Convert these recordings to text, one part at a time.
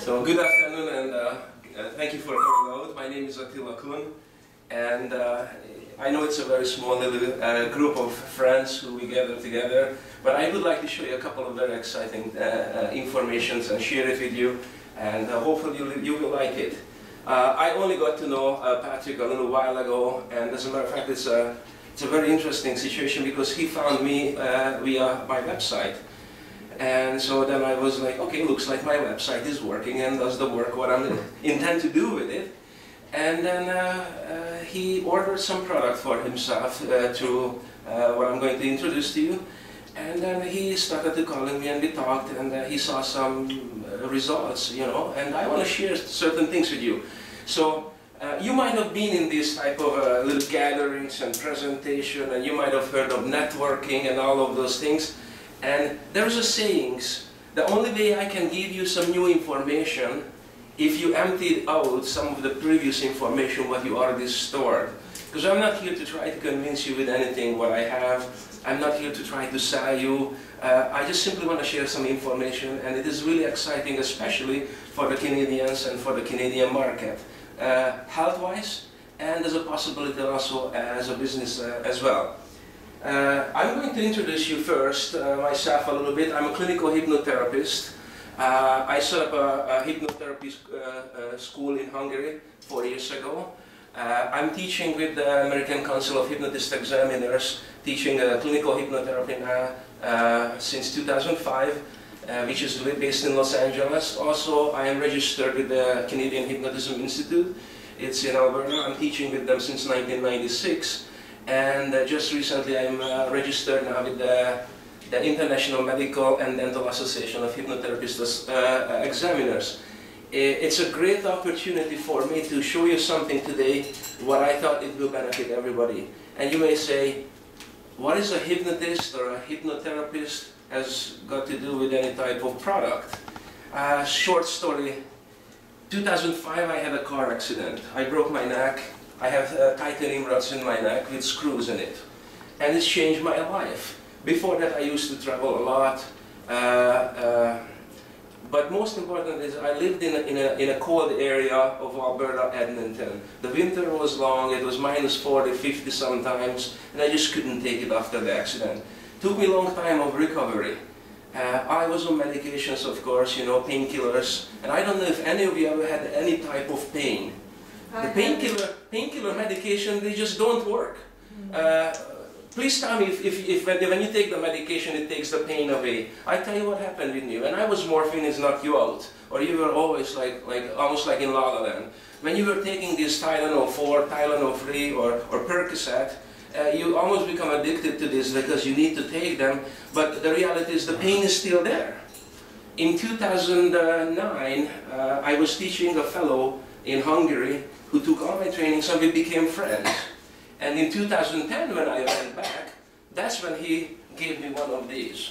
So good afternoon, and thank you for coming out. My name is Attila, and I know it's a very small little group of friends who we gather together, but I would like to show you a couple of very exciting informations and share it with you, and hopefully you will like it. I only got to know Patrick a little while ago, and as a matter of fact, it's a very interesting situation because he found me via my website. And so then I was like, okay, looks like my website is working and does the work what I intend to do with it. And then he ordered some product for himself through what I'm going to introduce to you. And then he started to calling me and we talked, and he saw some results, you know, and I want to share certain things with you. So you might have been in these type of little gatherings and presentation, and you might have heard of networking and all of those things. And there's a sayings, the only way I can give you some new information if you emptied out some of the previous information what you already stored. Because I'm not here to try to convince you with anything what I have. I'm not here to try to sell you. I just simply want to share some information, and it is really exciting, especially for the Canadians and for the Canadian market, health-wise, and as a possibility also as a business as well. I'm going to introduce you first, myself a little bit. I'm a clinical hypnotherapist. I set up a hypnotherapy school in Hungary 4 years ago. I'm teaching with the American Council of Hypnotist Examiners, teaching clinical hypnotherapy now since 2005, which is based in Los Angeles. Also, I am registered with the Canadian Hypnotism Institute. It's in Alberta. I'm teaching with them since 1996. And just recently I'm registered now with the International Medical and Dental Association of Hypnotherapists Examiners. It's a great opportunity for me to show you something today what I thought it will benefit everybody. And you may say, what is a hypnotist or a hypnotherapist has got to do with any type of product? Short story, 2005 I had a car accident. I broke my neck. I have titanium rods in my neck with screws in it, and it's changed my life. Before that I used to travel a lot, but most important is I lived in a cold area of Alberta, Edmonton. The winter was long, it was minus 40, 50 sometimes, and I just couldn't take it after the accident. Took me a long time of recovery. I was on medications, of course, you know, painkillers, and I don't know if any of you ever had any type of pain. The painkiller medication, they just don't work. Please tell me if when you take the medication, it takes the pain away. I tell you what happened with you. And I was morphine is knocked you out, or you were always almost like in La La Land. When you were taking this Tylenol 4, Tylenol 3, or Percocet, you almost become addicted to this because you need to take them. But the reality is the pain is still there. In 2009, I was teaching a fellow in Hungary who took all my trainings, and we became friends. And in 2010, when I went back, that's when he gave me one of these.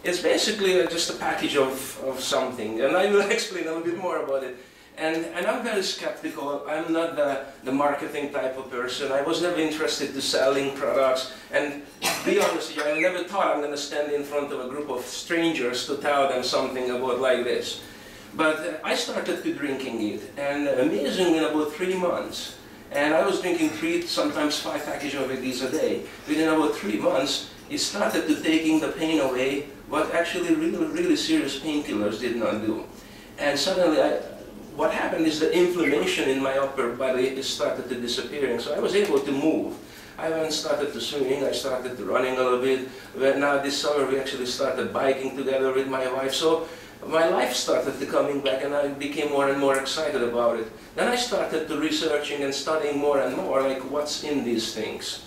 It's basically just a package of something, and I will explain a little bit more about it. And I'm very skeptical. I'm not the marketing type of person. I was never interested to selling products. And to be honest with you, I never thought I'm going to stand in front of a group of strangers to tell them something about like this. But I started to drinking it, and amazingly in about 3 months, and I was drinking 3, sometimes 5 packages of these a day. Within about 3 months, it started to taking the pain away, what actually really serious painkillers did not do. And suddenly, what happened is the inflammation in my upper body started to disappearing, so I was able to move. I went and started to swimming, I started to running a little bit. Now this summer we actually started biking together with my wife. So my life started to coming back, and I became more and more excited about it. Then I started to researching and studying more and more, like what's in these things.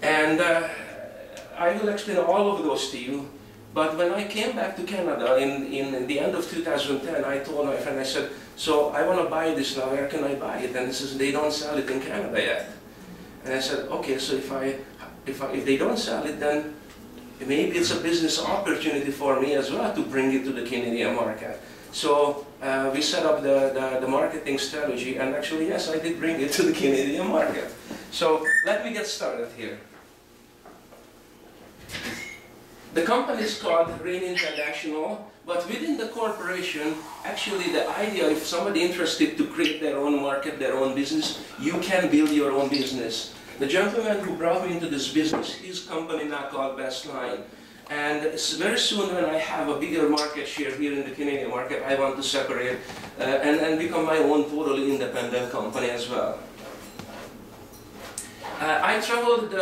And I will explain all of those to you. But when I came back to Canada in the end of 2010, I told my friend, I said, so I want to buy this now, where can I buy it? And he says, they don't sell it in Canada yet. And I said, okay, so if they don't sell it, then maybe it's a business opportunity for me as well to bring it to the Canadian market. So we set up the marketing strategy, and actually, yes, I did bring it to the Canadian market. So let me get started here. The company is called Rain International, but within the corporation, actually the idea, if somebody interested to create their own market, their own business, you can build your own business. The gentleman who brought me into this business, his company now called Best Line. And very soon when I have a bigger market share here in the Canadian market, I want to separate and become my own totally independent company as well. I traveled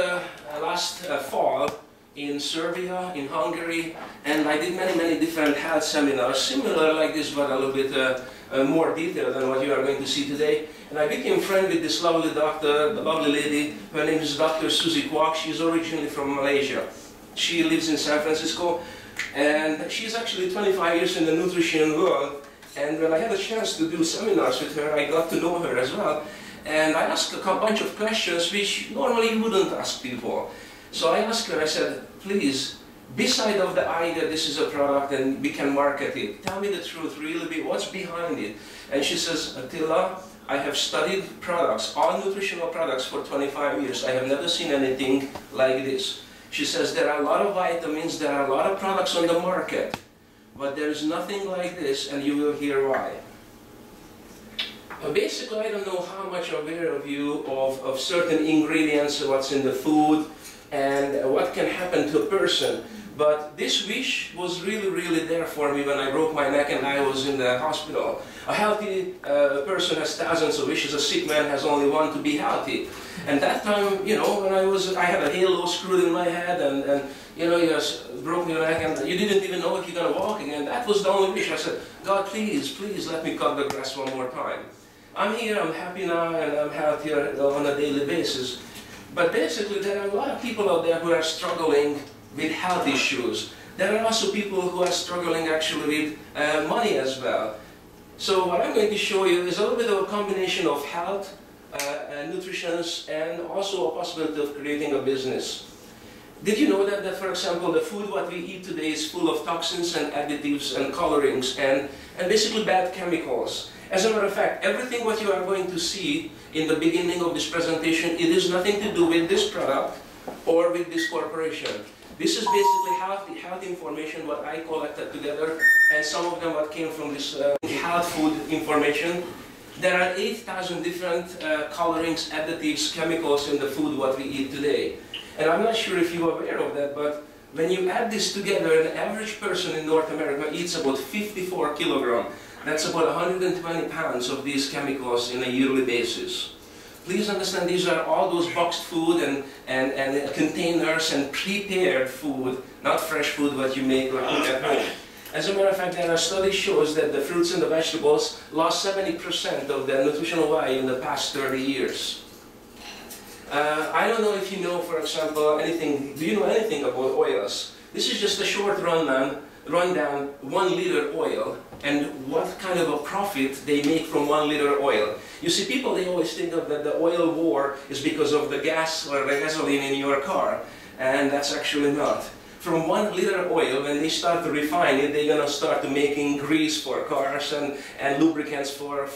last fall in Serbia, in Hungary, and I did many different health seminars, similar like this, but a little bit more detailed than what you are going to see today. And I became friends with this lovely doctor, the lovely lady. Her name is Dr. Susie Kwok. She's originally from Malaysia. She lives in San Francisco, and she's actually 25 years in the nutrition world. And when I had a chance to do seminars with her, I got to know her as well. And I asked a bunch of questions which normally you wouldn't ask people. So I asked her, I said, please, beside of the idea this is a product and we can market it, tell me the truth, really, what's behind it? And she says, Attila, I have studied products, all nutritional products for 25 years. I have never seen anything like this. She says, there are a lot of vitamins, there are a lot of products on the market, but there is nothing like this, and you will hear why. Basically, I don't know how much aware of you of certain ingredients, what's in the food, and what can happen to a person. But this wish was really there for me when I broke my neck and I was in the hospital. A healthy person has thousands of wishes, a sick man has only one, to be healthy. And that time, you know, when I had a halo screwed in my head and you know, you just broke your neck and you didn't even know if you're going to walk again. That was the only wish. I said, God, please let me cut the grass one more time. I'm here, I'm happy now, and I'm healthier on a daily basis. But basically, there are a lot of people out there who are struggling with health issues. There are also people who are struggling actually with money as well. So what I'm going to show you is a little bit of a combination of health, nutrition, and also a possibility of creating a business. Did you know that, for example, the food what we eat today is full of toxins and additives and colorings and basically bad chemicals? As a matter of fact, everything what you are going to see in the beginning of this presentation, it has nothing to do with this product or with this corporation. This is basically health information what I collected together, and some of them what came from this health food information. There are 8,000 different colorings, additives, chemicals in the food what we eat today. And I'm not sure if you're aware of that, but when you add this together, an average person in North America eats about 54 kilograms. That's about 120 pounds of these chemicals in a yearly basis. Please understand, these are all those boxed food and containers and prepared food, not fresh food what you make or cook at home. As a matter of fact, there are studies shows that the fruits and the vegetables lost 70% of their nutritional value in the past 30 years. I don't know if you know, for example, anything, do you know anything about oils? This is just a short rundown 1 liter oil and what kind of a profit they make from 1 liter oil. You see, people, they always think of that the oil war is because of the gas or the gasoline in your car, and that's actually not. From 1 liter oil, when they start to refine it, they're going to start to making grease for cars and lubricants for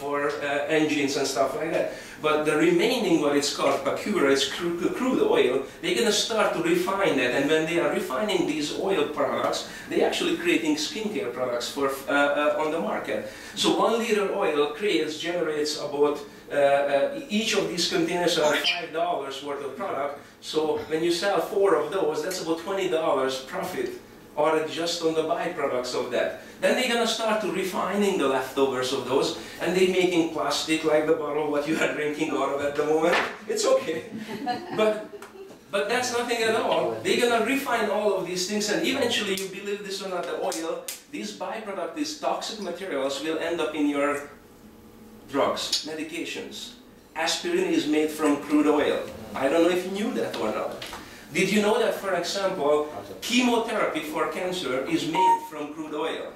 engines and stuff like that. But the remaining, what it's called pakura, it's crude oil, they're going to start to refine that. And when they are refining these oil products, they're actually creating skincare products for on the market. So 1 liter oil generates about, each of these containers are $5 worth of product. So when you sell 4 of those, that's about $20 profit already just on the byproducts of that. Then they're going to start to refining the leftovers of those, and they're making plastic like the bottle what you are drinking out of at the moment. It's okay. But that's nothing at all. They're going to refine all of these things, and eventually, you believe this or not, the oil, these byproducts, these toxic materials will end up in your drugs, medications. Aspirin is made from crude oil. I don't know if you knew that or not. Did you know that, for example, chemotherapy for cancer is made from crude oil?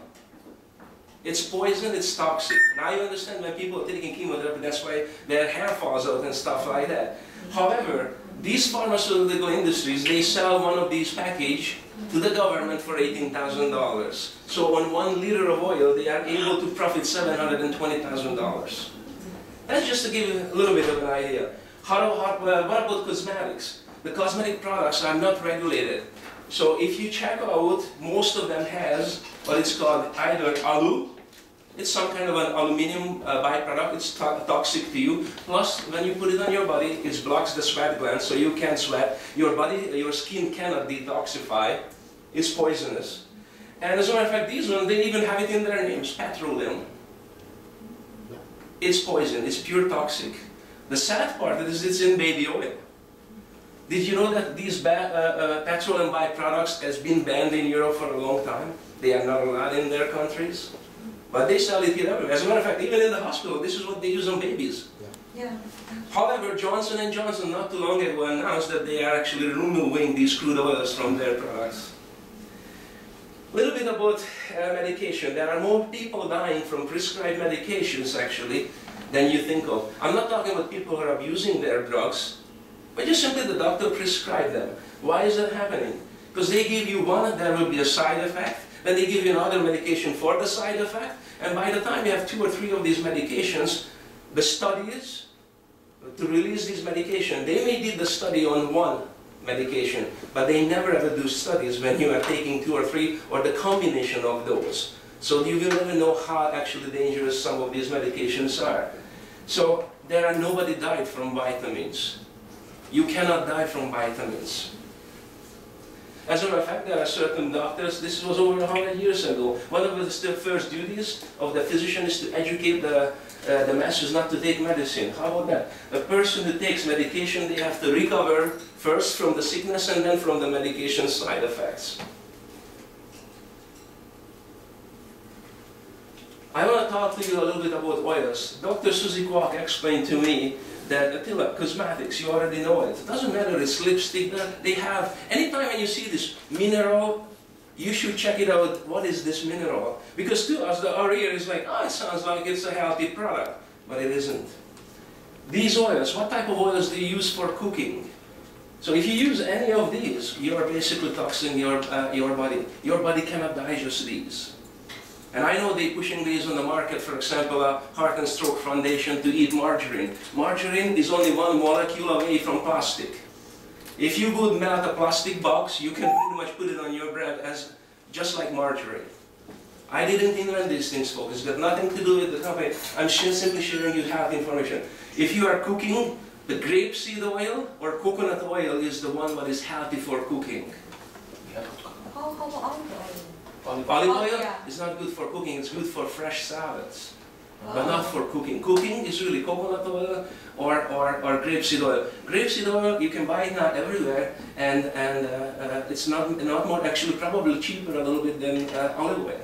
It's poison, it's toxic. Now you understand when people are taking chemotherapy, that's why their hair falls out and stuff like that. However, these pharmaceutical industries, they sell one of these packages to the government for $18,000. So on 1 liter of oil, they are able to profit $720,000. That's just to give you a little bit of an idea. What about cosmetics? The cosmetic products are not regulated. So if you check out, most of them has what is called either alu. It's some kind of an aluminum byproduct. It's toxic to you. Plus, when you put it on your body, it blocks the sweat glands, so you can't sweat. Your body, your skin cannot detoxify. It's poisonous. And as a matter of fact, these ones, they even have it in their names, petroleum. It's poison. It's pure toxic. The sad part is it's in baby oil. Did you know that these petroleum byproducts has been banned in Europe for a long time? They are not allowed in their countries. But they sell it here everywhere. As a matter of fact, even in the hospital, this is what they use on babies. Yeah. However, Johnson & Johnson not too long ago announced that they are actually removing these crude oils from their products. A little bit about medication. There are more people dying from prescribed medications, actually, than you think of. I'm not talking about people who are abusing their drugs, but just simply the doctor prescribed them. Why is that happening? Because they give you one, there will be a side effect. Then they give you another medication for the side effect, and by the time you have 2 or 3 of these medications, the studies to release these medications, they may do the study on one medication, but they never ever do studies when you are taking 2 or 3 or the combination of those. So you will never know how actually dangerous some of these medications are. So nobody died from vitamins. You cannot die from vitamins. As a matter of fact, there are certain doctors, this was over 100 years ago, one of the first duties of the physician is to educate the masses not to take medicine. How about that? A person who takes medication, they have to recover first from the sickness and then from the medication side effects. I want to talk to you a little bit about oils. Dr. Susie Kwok explained to me that Attila, cosmetics, you already know it. It doesn't matter, it's lipstick, they have, anytime when you see this mineral, you should check it out, what is this mineral? Because to us, our ear is like, oh, it sounds like it's a healthy product, but it isn't. These oils, what type of oils do you use for cooking? So if you use any of these, you are basically toxing your body. Your body cannot digest these. And I know they're pushing these on the market, for example, a Heart and Stroke Foundation to eat margarine. Margarine is only 1 molecule away from plastic. If you would melt a plastic box, you can pretty much put it on your bread as just like margarine. I didn't invent these things, folks. It's got nothing to do with the company. I'm simply sharing you health information. If you are cooking, the grapeseed oil or coconut oil is the one that is healthy for cooking. How about olive oil? Olive oil yeah. is not good for cooking, it's good for fresh salads, but not for cooking. Cooking is really coconut oil or grapeseed oil. Grapeseed oil, you can buy it now everywhere, and it's not more, actually probably cheaper a little bit than olive oil.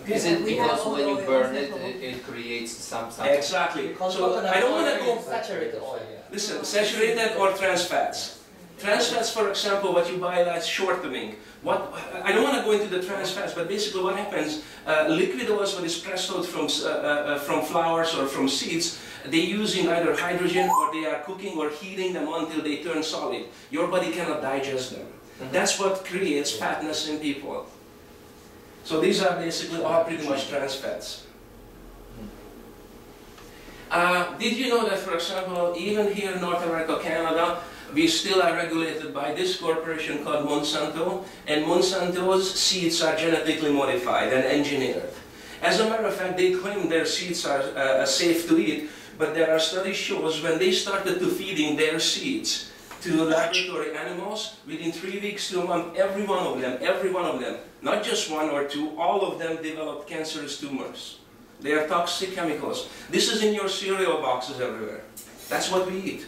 Okay. Is it because when you burn it, it creates some... Exactly. So I don't want to go... Saturated oil. Listen, saturated or trans fats. Trans fats, for example, what you buy that's shortening. I don't want to go into the trans fats, but basically what happens, liquid oils, what is pressed out from flowers or from seeds, they're using either hydrogen or they are cooking or heating them until they turn solid. Your body cannot digest them. That's what creates fatness in people. So these are basically all pretty much trans fats. Did you know that, for example, even here in North America, Canada, we still are regulated by this corporation called Monsanto, and Monsanto's seeds are genetically modified and engineered. As a matter of fact, they claim their seeds are safe to eat, but there are studies shows when they started to feeding their seeds to laboratory animals, within 3 weeks to a month, every one of them, not just 1 or 2, all of them developed cancerous tumors. They are toxic chemicals. This is in your cereal boxes everywhere. That's what we eat.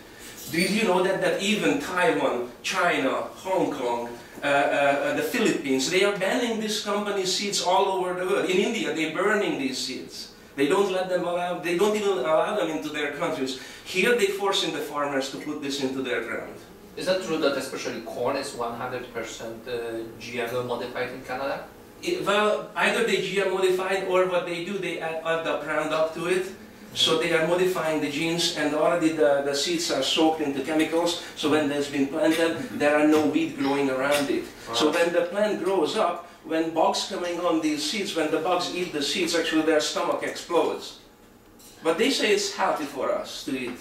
Did you know that even Taiwan, China, Hong Kong, the Philippines, they are banning these company seeds all over the world. In India, they're burning these seeds. They don't let them allow, they don't even allow them into their countries. Here they're forcing the farmers to put this into their ground. Is that true that especially corn is 100% GMO modified in Canada? Well, either they GM modified or what they do, they add the Roundup to it. So they are modifying the genes, and already the seeds are soaked into chemicals, so when it's been planted, there are no weed growing around it. So when the plant grows up, when bugs coming on these seeds, when the bugs eat the seeds, actually their stomach explodes. But they say it's healthy for us to eat.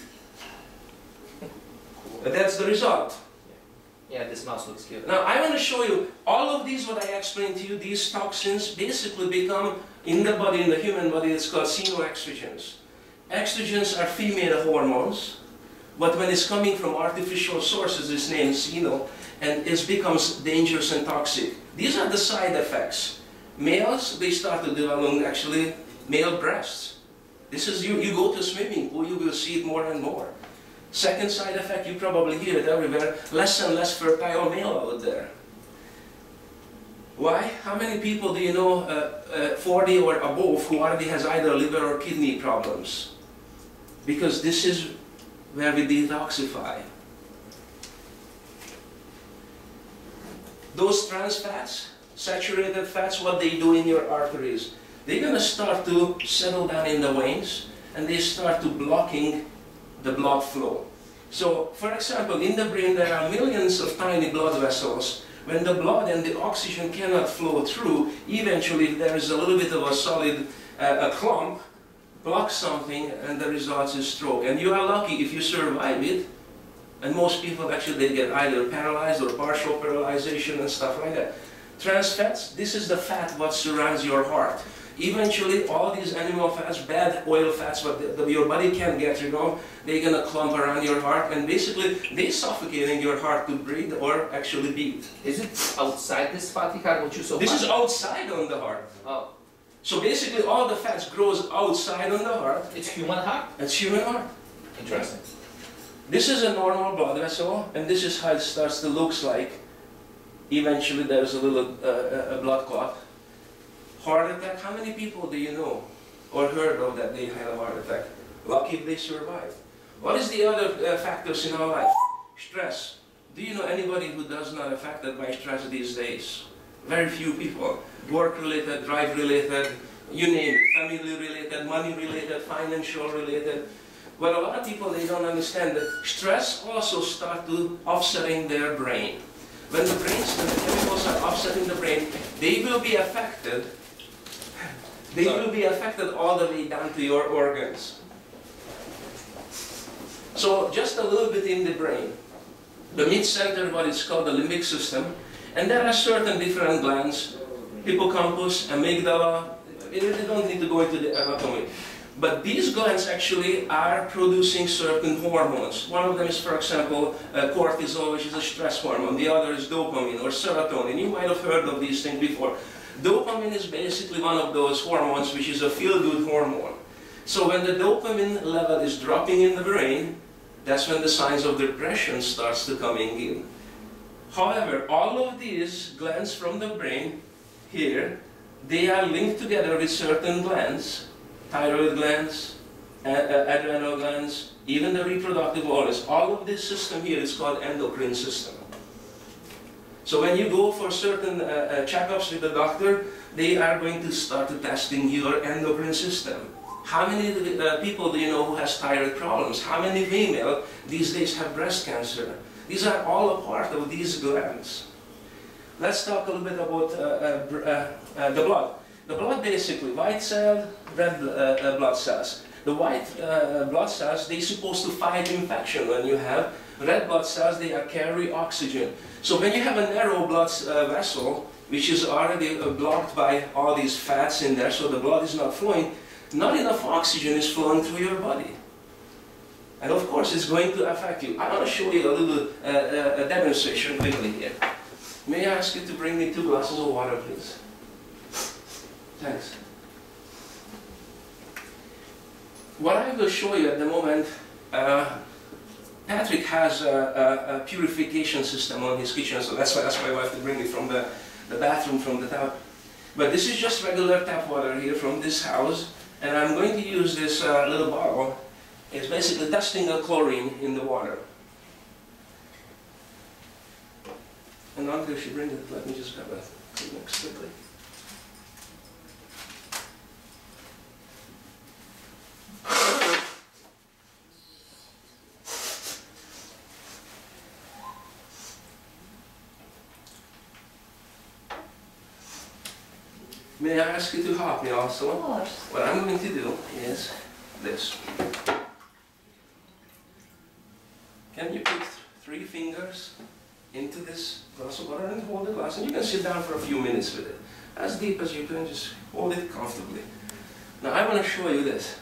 But that's the result. Yeah, this mouse looks cute. Now I want to show you all of these, what I explained to you, these toxins basically become in the body, in the human body, it's called xenoestrogens. Estrogens are female hormones, but when it's coming from artificial sources, it's named xeno, and it becomes dangerous and toxic. These are the side effects. Males, they start to develop actually male breasts. This is, you go to a swimming pool, you will see it more and more. Second side effect, you probably hear it everywhere, less and less fertile male out there. Why? How many people do you know 40 or above who already has either liver or kidney problems? Because this is where we detoxify. Those trans fats, saturated fats, what they do in your arteries, they're going to start to settle down in the veins and they start to blocking the blood flow. So, for example, in the brain there are millions of tiny blood vessels. When the blood and the oxygen cannot flow through, eventually there is a little bit of a solid a clump, blocks something, and the result is stroke. And you are lucky if you survive it. And most people actually, they get either paralyzed or partial paralyzation and stuff like that. Trans fats, this is the fat what surrounds your heart. Eventually, all these animal fats, bad oil fats, what your body can't get rid of, they're going to clump around your heart, and basically, they're suffocating your heart to breathe or actually beat. Is it outside this fatty heart, which you saw? This is outside on the heart. Oh. So basically, all the fats grows outside on the heart. It's human heart? It's human heart. Interesting. This is a normal blood vessel, and this is how it starts to look like. Eventually, there's a little a blood clot. Heart attack, how many people do you know or heard of that they had a heart attack? Lucky if they survived. What is the other factors in our life? Stress. Do you know anybody who does not affected by stress these days? Very few people. Work-related, drive-related, you name it. Family-related, money-related, financial-related. But a lot of people, they don't understand that stress also starts to upsetting their brain. When the chemicals are upsetting the brain, they will be affected. They will be affected all the way down to your organs. So just a little bit in the brain. The mid-center, what is called the limbic system, and there are certain different glands, hippocampus, amygdala, they don't need to go into the anatomy. But these glands actually are producing certain hormones. One of them is, for example, cortisol, which is a stress hormone. The other is dopamine or serotonin. You might have heard of these things before. Dopamine is basically one of those hormones which is a feel-good hormone. So when the dopamine level is dropping in the brain, that's when the signs of depression starts to coming in. However, all of these glands from the brain here, they are linked together with certain glands, thyroid glands, adrenal glands, even the reproductive organs. All of this system here is called endocrine system. So when you go for certain checkups with the doctor, they are going to start testing your endocrine system. How many people do you know who has thyroid problems? How many female these days have breast cancer? These are all a part of these glands. Let's talk a little bit about the blood. The blood basically, white cell, red blood cells. The white blood cells, they're supposed to fight infection when you have. Red blood cells, they carry oxygen. So when you have a narrow blood vessel, which is already blocked by all these fats in there, so the blood is not flowing, not enough oxygen is flowing through your body. And of course, it's going to affect you. I want to show you a little demonstration quickly here. May I ask you to bring me 2 glasses of water, please? Thanks. What I will show you at the moment, Patrick has a purification system on his kitchen, so that's why I have to bring it from the bathroom, from the tap. But this is just regular tap water here from this house, and I'm going to use this little bottle. It's basically testing the chlorine in the water. And until she brings it, let me just grab a Kleenex quickly. May I ask you to help me also? Of course. What I'm going to do is this. Can you put 3 fingers into this glass of water and hold the glass, and you can sit down for a few minutes with it. As deep as you can, just hold it comfortably. Now I want to show you this.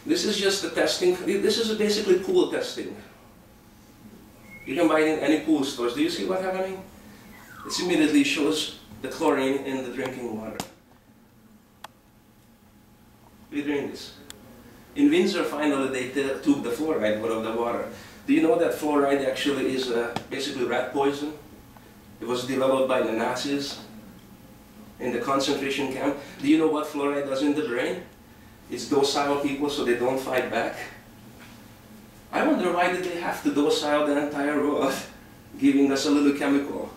This is just the testing. This is basically pool testing. You can buy it in any pool stores. Do you see what's happening? It immediately shows the chlorine in the drinking water. We drink this. In Windsor, finally, they took the fluoride out of the water. Do you know that fluoride actually is basically rat poison? It was developed by the Nazis in the concentration camp. Do you know what fluoride does in the brain? It's docile people so they don't fight back. I wonder why did they have to docile the entire world, giving us a little chemical.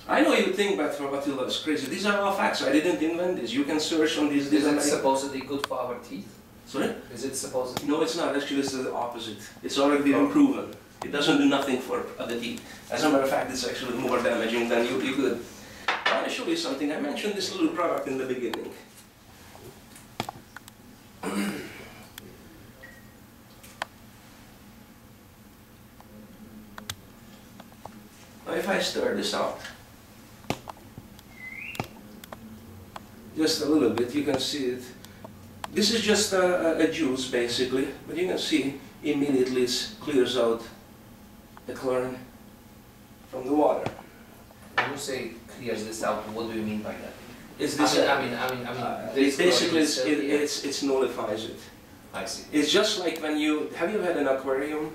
I know you think that Attila is crazy. These are all facts. I didn't invent this. You can search on these. Is it supposedly good for our teeth? Sorry? Is it supposedly? No, it's not. Actually, it's the opposite. It's already been proven. It doesn't do nothing for other teeth. As a matter of fact, it's actually more damaging than you could. I want to show you something. I mentioned this little product in the beginning. Now, if I stir this out, just a little bit, you can see it. This is just a juice, basically, but you can see immediately it clears out the chlorine from the water. When you say clears this out, what do you mean by that? It's this. I mean, It basically it nullifies it. I see. It's just like when you have you had an aquarium,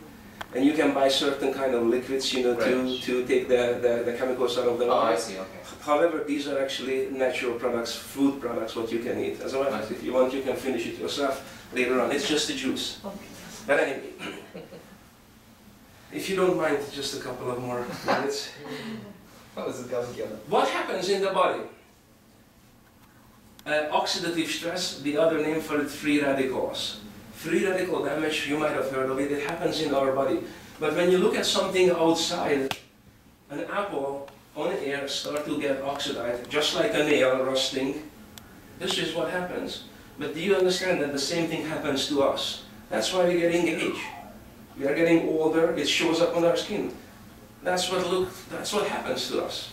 and you can buy certain kind of liquids, you know, right, to take the chemicals out of the water. Oh, I see. Okay. However, these are actually natural products, food products, what you can eat. As a matter of fact, if you want, you can finish it yourself later on. It's just a juice. Okay. But anyway, if you don't mind, just a couple of more minutes. How is it going together? What happens in the body? Oxidative stress, the other name for it, free radicals. Free radical damage, you might have heard of it, it happens in our body. But when you look at something outside, an apple on air starts to get oxidized, just like a nail rusting. This is what happens. But do you understand that the same thing happens to us? That's why we're getting age. We are getting older, it shows up on our skin. That's what happens to us.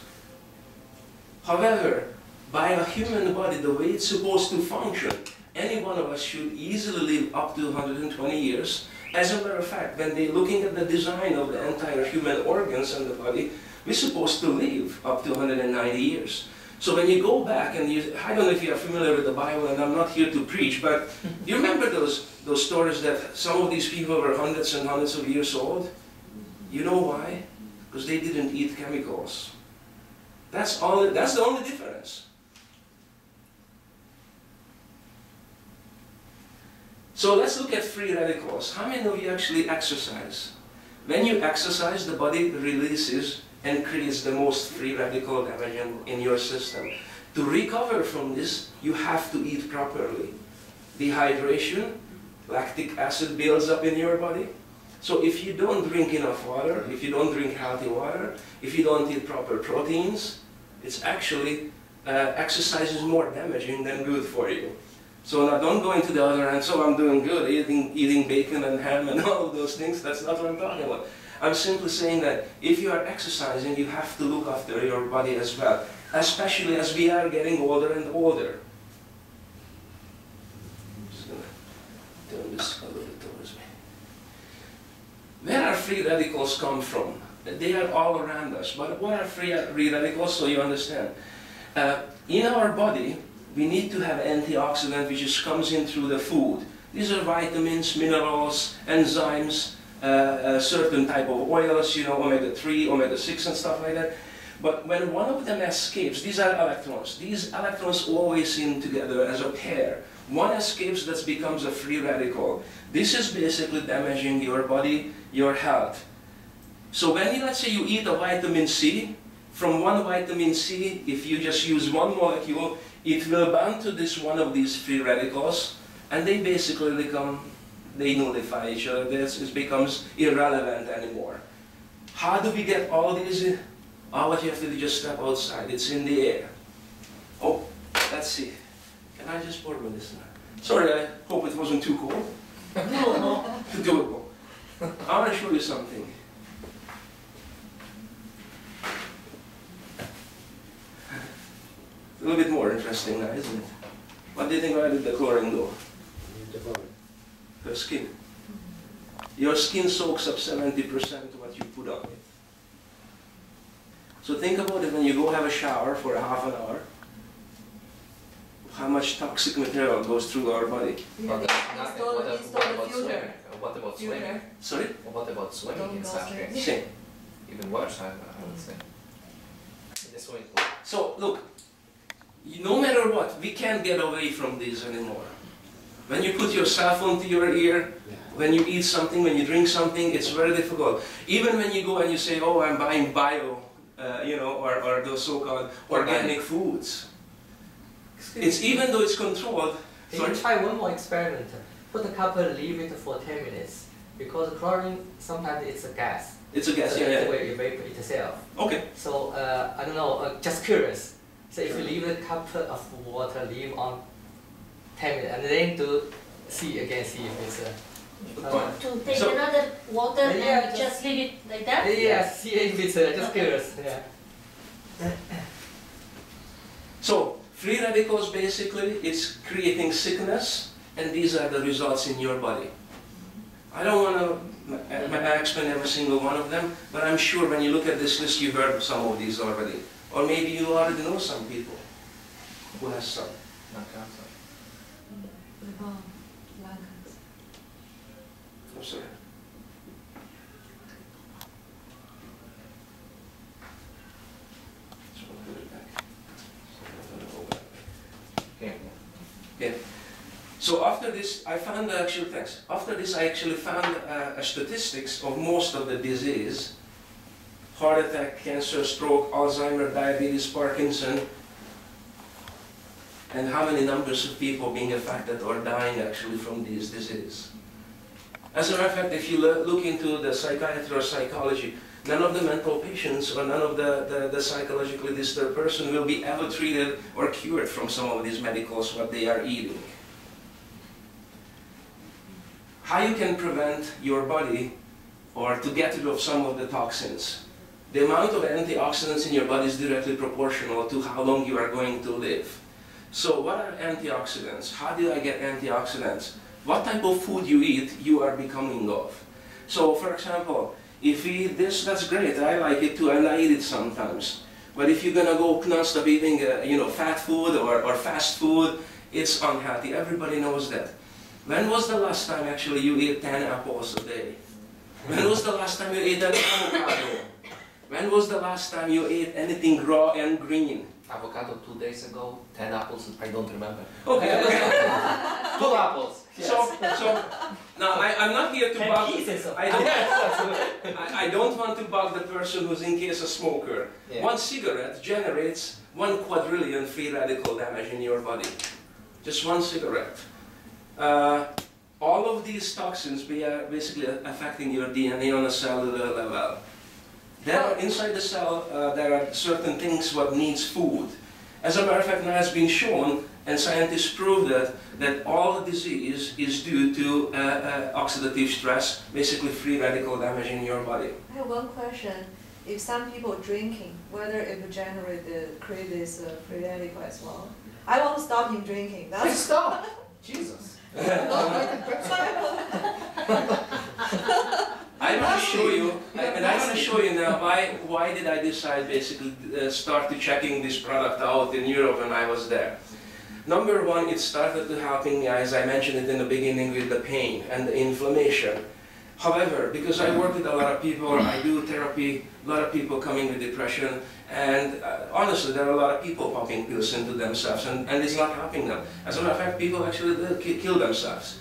However, by a human body, the way it's supposed to function, any one of us should easily live up to 120 years. As a matter of fact, when they're looking at the design of the entire human organs and the body, we're supposed to live up to 190 years. So when you go back and I don't know if you are familiar with the Bible, and I'm not here to preach, but you remember those stories that some of these people were hundreds and hundreds of years old? You know why? Because they didn't eat chemicals. That's the only difference. So let's look at free radicals. How many of you actually exercise? When you exercise, the body releases and creates the most free radical damage in your system. To recover from this, you have to eat properly. Dehydration, lactic acid builds up in your body. So if you don't drink enough water, if you don't drink healthy water, if you don't eat proper proteins, it's actually, exercise is more damaging than good for you. So now don't go into the other hand, so I'm doing good, eating bacon and ham and all of those things. That's not what I'm talking about. I'm simply saying that if you are exercising, you have to look after your body as well, especially as we are getting older and older. I'm just going to turn this a little bit towards me. Where are free radicals come from? They are all around us. But what are free radicals, so you understand? In our body, we need to have antioxidant which just comes in through the food. These are vitamins, minerals, enzymes, certain type of oils, you know, omega-3, omega-6 and stuff like that. But when one of them escapes, these are electrons. These electrons always in together as a pair. One escapes, that becomes a free radical. This is basically damaging your body, your health. So when let's say you eat a vitamin C, from one vitamin C, if you just use one molecule, it will bond to this one of these free radicals, and they basically they nullify each other. It becomes irrelevant anymore. How do we get all these? What you have to do is just step outside. It's in the air. Oh, let's see. Can I just pour with this? Sorry, I hope it wasn't too cold. No, doable. I want to show you something. little bit more interesting now, isn't it? What do you think, why did the chlorine do? Your skin. Your skin soaks up 70% what you put on it. So think about it when you go have a shower for a half an hour. How much toxic material goes through our body? What about swimming? Sorry? What about swimming in such case? Same. Even worse, I would say. In the swimming pool. So look, no matter what, we can't get away from this anymore. When you put your cell phone to your ear, when you eat something, when you drink something, it's very difficult. Even when you go and you say, oh, I'm buying bio, you know, or those so-called organic foods. It's even though it's controlled. Can you try one more experiment? Put a couple, leave it for 10 minutes. Because chlorine, sometimes it's a gas. It's a gas, so yeah. It will evaporate itself. Okay. So, I don't know, just curious. So if you leave a cup of water, leave on 10 minutes, and then to see if it's to take another water and just leave it like that? Yeah, see if it's just curious. Yeah. So, free radicals basically, it's creating sickness, and these are the results in your body. I don't want to explain every single one of them, but I'm sure when you look at this list, you heard some of these already. Or maybe you already know some people who has some. Not cancer. I'm sorry. Yeah. So after this, I found actual text. After this, I actually found statistics of most of the disease: heart attack, cancer, stroke, Alzheimer, diabetes, Parkinson, and how many numbers of people being affected or dying actually from these diseases. As a matter of fact, if you look into the psychiatry or psychology, none of the mental patients or none of the psychologically disturbed person will be ever treated or cured from some of these medicals what they are eating. How you can prevent your body or to get rid of some of the toxins? The amount of antioxidants in your body is directly proportional to how long you are going to live. So what are antioxidants? How do I get antioxidants? What type of food you eat, you are becoming of. So for example, if you eat this, that's great, I like it too, and I eat it sometimes. But if you're gonna go non-stop eating fat food or fast food, it's unhealthy. Everybody knows that. When was the last time actually you ate 10 apples a day? When was the last time you ate an avocado? When was the last time you ate anything raw and green? Avocado 2 days ago, 10 apples, I don't remember. Okay. 2 apples. Yes. So now I'm not here to bug. I don't want to bug the person who's in case a smoker. Yeah. One cigarette generates 1 quadrillion free radical damage in your body. Just one cigarette. All of these toxins are basically affecting your DNA on a cellular level. There are, inside the cell, there are certain things what needs food. As a matter of fact, now it's been shown, and scientists prove that all the disease is due to oxidative stress, basically free radical damage in your body. I have one question. If some people drinking, whether it would create this free radical as well? I want to stop him drinking. Please stop! Jesus. I want to show you, and I want to show you now why did I decide basically start to checking this product out in Europe when I was there. Number one, it started to helping me, as I mentioned it in the beginning, with the pain and the inflammation. However, because I work with a lot of people, I do therapy, a lot of people coming with depression, and honestly, there are a lot of people popping pills into themselves, and it's not helping them. As a matter of fact, people actually kill themselves.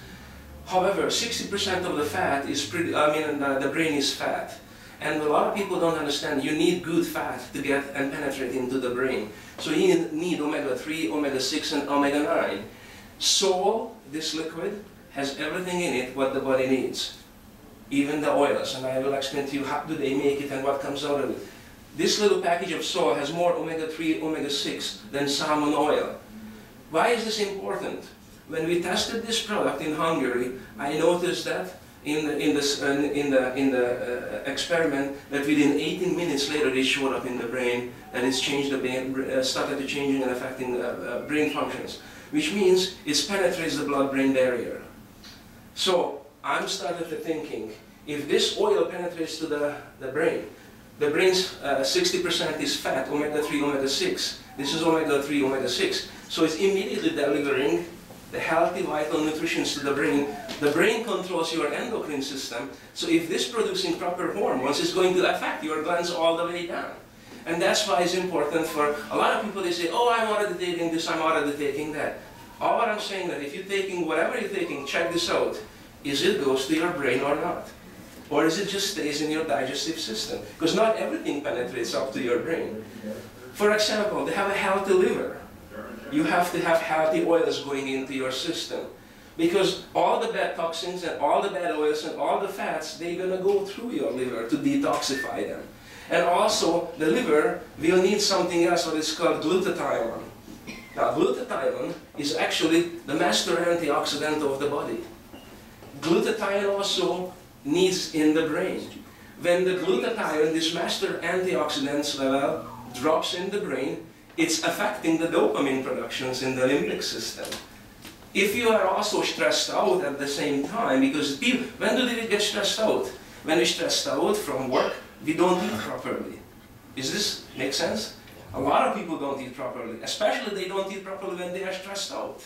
However, 60% of the fat is the brain is fat. And a lot of people don't understand you need good fat to get and penetrate into the brain. So you need omega-3, omega-6, and omega-9. Sol, this liquid, has everything in it what the body needs. Even the oils, and I will explain to you how do they make it and what comes out of it. This little package of Sol has more omega-3, omega-6 than salmon oil. Why is this important? When we tested this product in Hungary, I noticed that in the experiment that within 18 minutes later it showed up in the brain and it's changed the brain, started to changing and affecting brain functions, which means it penetrates the blood-brain barrier. So I'm started to thinking, if this oil penetrates to the brain's 60% is fat, omega-3, omega-6. This is omega-3, omega-6. So it's immediately delivering the healthy, vital nutrition to the brain. The brain controls your endocrine system. So if this producing proper hormones is going to affect your glands all the way down. And that's why it's important for a lot of people. They say, oh, I'm already taking this, I'm already taking that. All what I'm saying that if you're taking whatever you're taking, check this out. Is it goes to your brain or not? Or is it just stays in your digestive system? Because not everything penetrates up to your brain. For example, they have a healthy liver. You have to have healthy oils going into your system. Because all the bad toxins and all the bad oils and all the fats, they're going to go through your liver to detoxify them. And also, the liver will need something else, what is called glutathione. Now, glutathione is actually the master antioxidant of the body. Glutathione also needs in the brain. When the glutathione, this master antioxidants level, drops in the brain, it's affecting the dopamine productions in the limbic system. If you are also stressed out at the same time, because people, when do they get stressed out? When we're stressed out from work, we don't eat properly. Does this make sense? A lot of people don't eat properly, especially they don't eat properly when they are stressed out.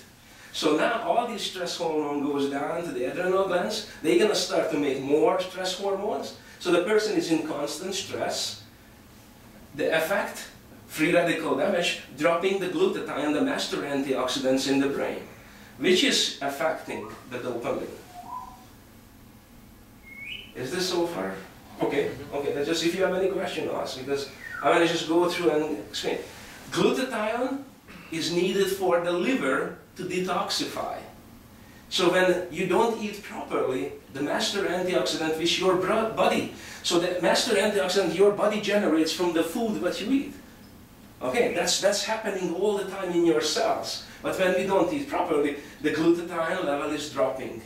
So now all these stress hormone goes down to the adrenal glands. They're going to start to make more stress hormones. So the person is in constant stress. The effect, free radical damage, dropping the glutathione, the master antioxidants in the brain, which is affecting the dopamine. Is this so far? Okay, okay. That's just if you have any question, ask, because I'm going to just go through and explain. Glutathione is needed for the liver to detoxify. So when you don't eat properly, the master antioxidant which your body, so the master antioxidant your body generates from the food that you eat. Okay, that's happening all the time in your cells. But when we don't eat properly, the glutathione level is dropping.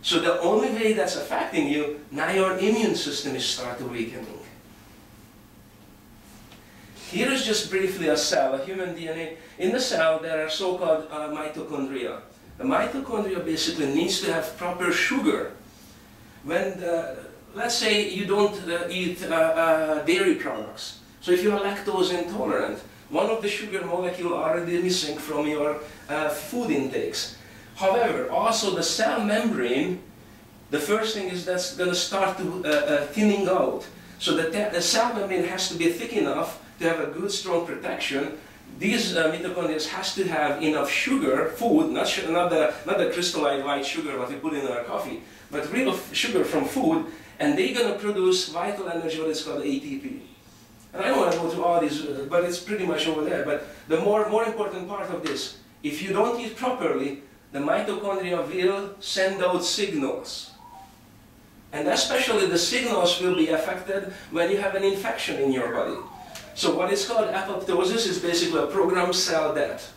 So the only way that's affecting you, now your immune system is starting to weakening. Here is just briefly a cell, a human DNA. In the cell, there are so-called mitochondria. The mitochondria basically needs to have proper sugar. When, let's say you don't eat dairy products. So if you are lactose intolerant, one of the sugar molecules already missing from your food intakes. However, also the cell membrane, the first thing is that's going to start to thinning out. So the cell membrane has to be thick enough to have a good, strong protection. These mitochondria has to have enough sugar, food, not the crystalline white sugar that we put in our coffee, but real sugar from food, and they're going to produce vital energy, what is called ATP. And I don't want to go through all these, but it's pretty much over there. But the more important part of this, if you don't eat properly, the mitochondria will send out signals. And especially the signals will be affected when you have an infection in your body. So what is called apoptosis is basically a programmed cell death.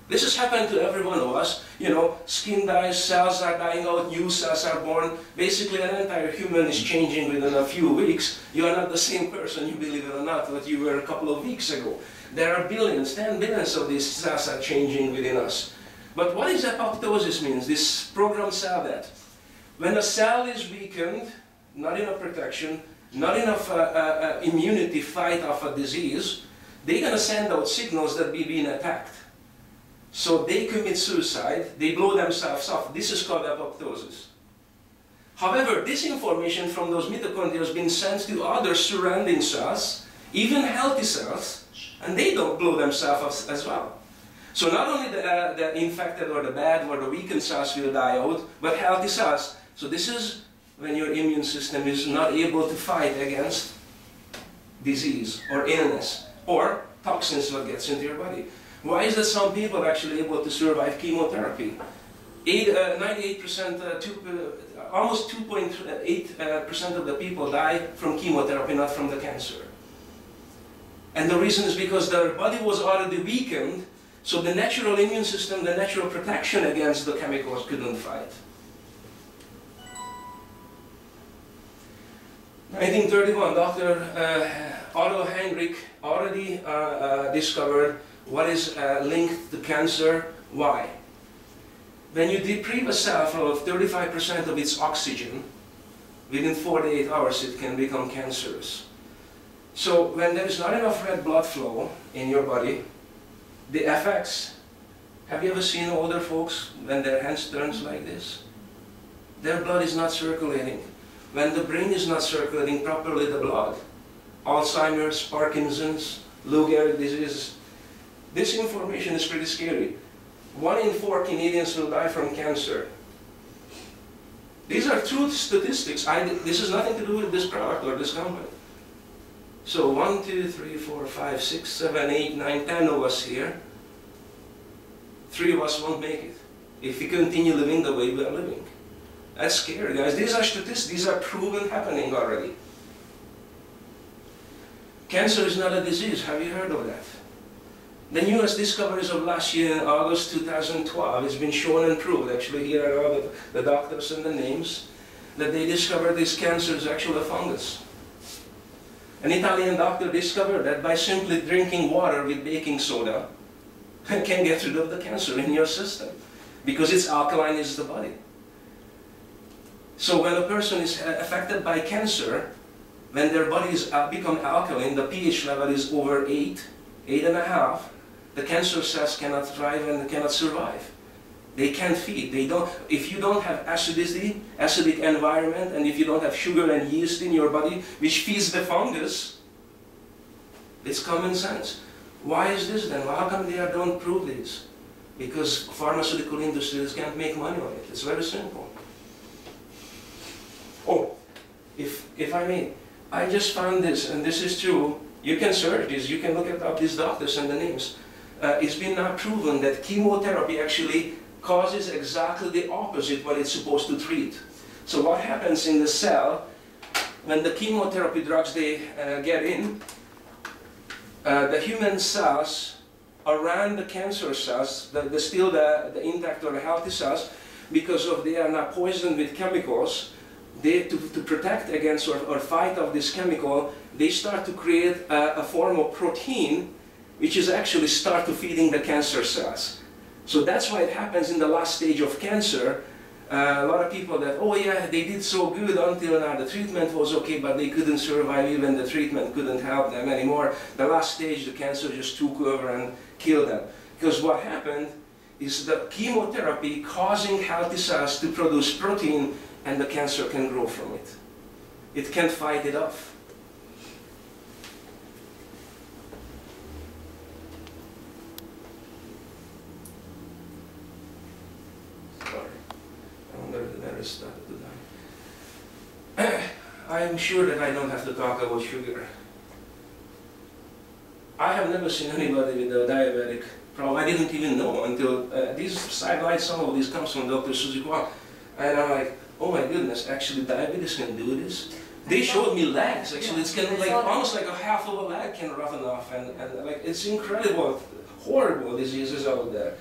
This has happened to every one of us. You know, skin dies, cells are dying out, new cells are born. Basically an entire human is changing within a few weeks. You are not the same person, you believe it or not, that you were a couple of weeks ago. There are billions, 10 billions of these cells are changing within us. But what is apoptosis means? This programmed cell death. When a cell is weakened, not enough protection, not enough immunity fight off a disease, they're going to send out signals that we're being attacked. So they commit suicide, they blow themselves off. This is called apoptosis. However, this information from those mitochondria has been sent to other surrounding cells, even healthy cells, and they don't blow themselves off as well. So not only the infected or the bad or the weakened cells will die out, but healthy cells. So this is when your immune system is not able to fight against disease or illness or toxins that gets into your body. Why is that some people are actually able to survive chemotherapy? 98%, almost 2.8% of the people die from chemotherapy, not from the cancer. And the reason is because their body was already weakened, so the natural immune system, the natural protection against the chemicals couldn't fight. 1931, Dr. Otto Heinrich already discovered what is linked to cancer. Why? When you deprive a cell of 35% of its oxygen, within 48 hours it can become cancerous. So when there is not enough red blood flow in your body, the effects, have you ever seen older folks when their hands turns like this? Their blood is not circulating. When the brain is not circulating properly the blood, Alzheimer's, Parkinson's, Lou Gehrig disease, this information is pretty scary. 1 in 4 Canadians will die from cancer. These are true statistics. This has nothing to do with this product or this company. So 1, 2, 3, 4, 5, 6, 7, 8, 9, 10 of us here. 3 of us won't make it if we continue living the way we are living. That's scary, guys. These are statistics. These are proven happening already. Cancer is not a disease. Have you heard of that? The newest discoveries of last year, August 2012, it's been shown and proved. Actually, here are all the doctors and the names that they discovered this cancer is actually a fungus. An Italian doctor discovered that by simply drinking water with baking soda can get rid of the cancer in your system because it's alkalinizes the body. So when a person is affected by cancer, when their bodies become alkaline, the pH level is over 8, 8.5, the cancer cells cannot thrive and cannot survive. They can't feed. They don't. If you don't have acidity, acidic environment, and if you don't have sugar and yeast in your body, which feeds the fungus, it's common sense. Why is this then? How come they don't prove this? Because pharmaceutical industries can't make money on it. It's very simple. Oh, if I may, I just found this, and this is true. You can search this. You can look up these doctors and the names. It's been now proven that chemotherapy actually causes exactly the opposite what it's supposed to treat. So what happens in the cell when the chemotherapy drugs they get in, the human cells around the cancer cells, the intact or the healthy cells, because of they are now poisoned with chemicals, to protect against or fight off this chemical, they start to create a form of protein which is actually start to feeding the cancer cells. So that's why it happens in the last stage of cancer. A lot of people that, oh yeah, they did so good until now, the treatment was okay, but they couldn't survive, even the treatment couldn't help them anymore. The last stage, the cancer just took over and killed them. Because what happened is the chemotherapy causing healthy cells to produce protein, and the cancer can grow from it. It can't fight it off. Started to die. I'm sure that I don't have to talk about sugar. I have never seen anybody with a diabetic problem. I didn't even know until these sidelights, some of these comes from Dr. Suzuki. And I'm like, oh my goodness, actually diabetes can do this. They showed me legs, actually. It's kind of like almost like a half of a leg can roughen off, and like it's incredible, horrible diseases out there.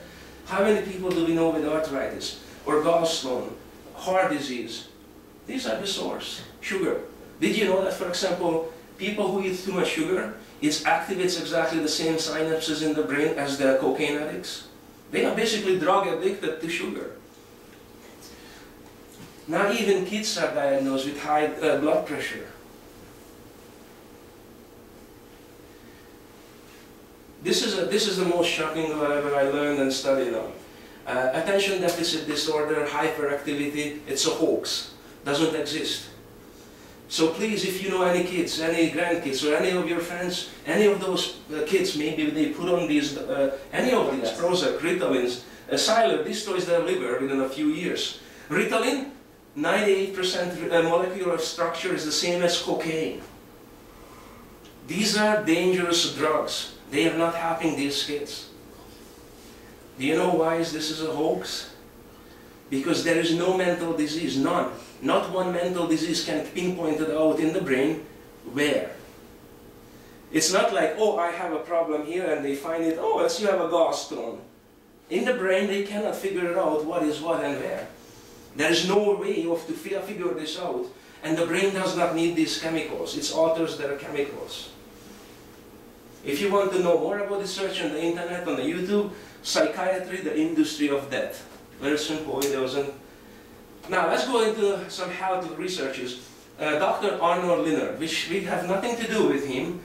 How many people do we know with arthritis or gallstone? Heart disease. These are the source. Sugar. Did you know that, for example, people who eat too much sugar, it activates exactly the same synapses in the brain as the cocaine addicts? They are basically drug addicted to sugar. Now even kids are diagnosed with high blood pressure. This is the most shocking whatever I learned and studied on. Attention deficit disorder, hyperactivity, it's a hoax. Doesn't exist. So please, if you know any kids, any grandkids, or any of your friends, any of those kids, maybe they put on these, any of these, Prozac, Ritalins, Siler destroys their liver within a few years. Ritalin, 98% molecular structure is the same as cocaine. These are dangerous drugs. They are not helping these kids. Do you know why this is a hoax? Because there is no mental disease, none. Not one mental disease can pinpoint it out in the brain. Where? It's not like, oh, I have a problem here, and they find it, oh, you have a gallstone. In the brain, they cannot figure it out what is what and where. There is no way to figure this out. And the brain does not need these chemicals. It alters their chemicals. If you want to know more about this, search on the internet, on the YouTube, psychiatry, the industry of death. Very simple videos. And now let's go into some how-to researches. Dr. Arnold Linner, which we have nothing to do with him,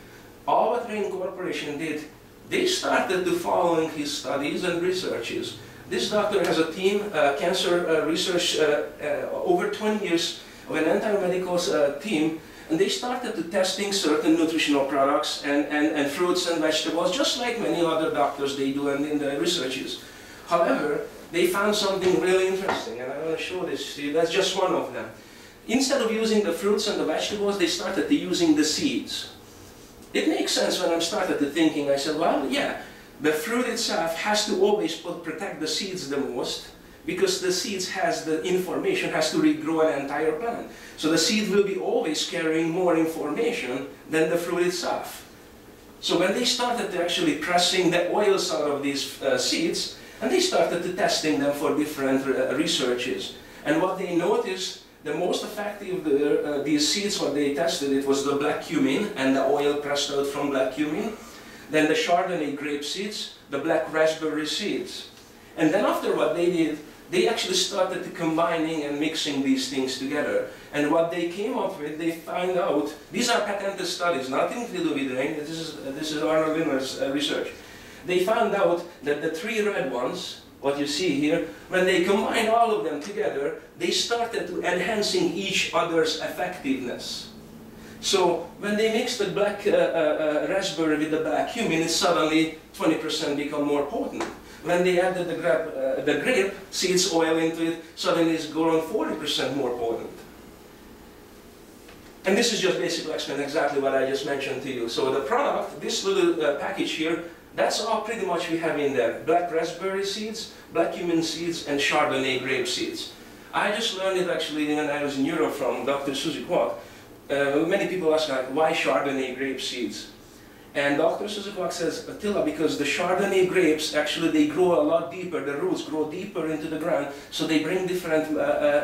all what Rain Corporation did, they started to following his studies and researches. This doctor has a team, cancer research, over 20 years of an entire medical team, and they started to testing certain nutritional products and fruits and vegetables, just like many other doctors they do in the researches. However, they found something really interesting, and I want to show this to you. That's just one of them. Instead of using the fruits and the vegetables, they started to using the seeds. It makes sense when I started to thinking, I said, well, yeah, the fruit itself has to always protect the seeds the most, because the seeds has the information, has to regrow an entire plant. So the seed will be always carrying more information than the fruit itself. So when they started to actually pressing the oils out of these seeds, and they started to testing them for different researches. And what they noticed, the most effective, these seeds, what they tested, it was the black cumin and the oil pressed out from black cumin. Then the Chardonnay grape seeds, the black raspberry seeds. And then after what they did, they actually started to combining and mixing these things together. And what they came up with, they found out, these are patented studies, nothing to do with rain, this is Arnold Linner's research. They found out that the three red ones, what you see here, when they combined all of them together, they started to enhancing each other's effectiveness. So when they mix the black raspberry with the black cumin, it suddenly 20% become more potent. When they added the grape seeds oil into it, suddenly it's grown 40% more potent. And this is just basically explaining exactly what I just mentioned to you. So the product, this little package here, that's all pretty much we have in there. Black raspberry seeds, black cumin seeds, and Chardonnay grape seeds. I just learned it actually when I was in Europe from Dr. Suzy Kwok. Many people ask, like, why Chardonnay grape seeds? And Dr. Suzy Kwok says, Attila, because the Chardonnay grapes, actually they grow a lot deeper, the roots grow deeper into the ground, so they bring different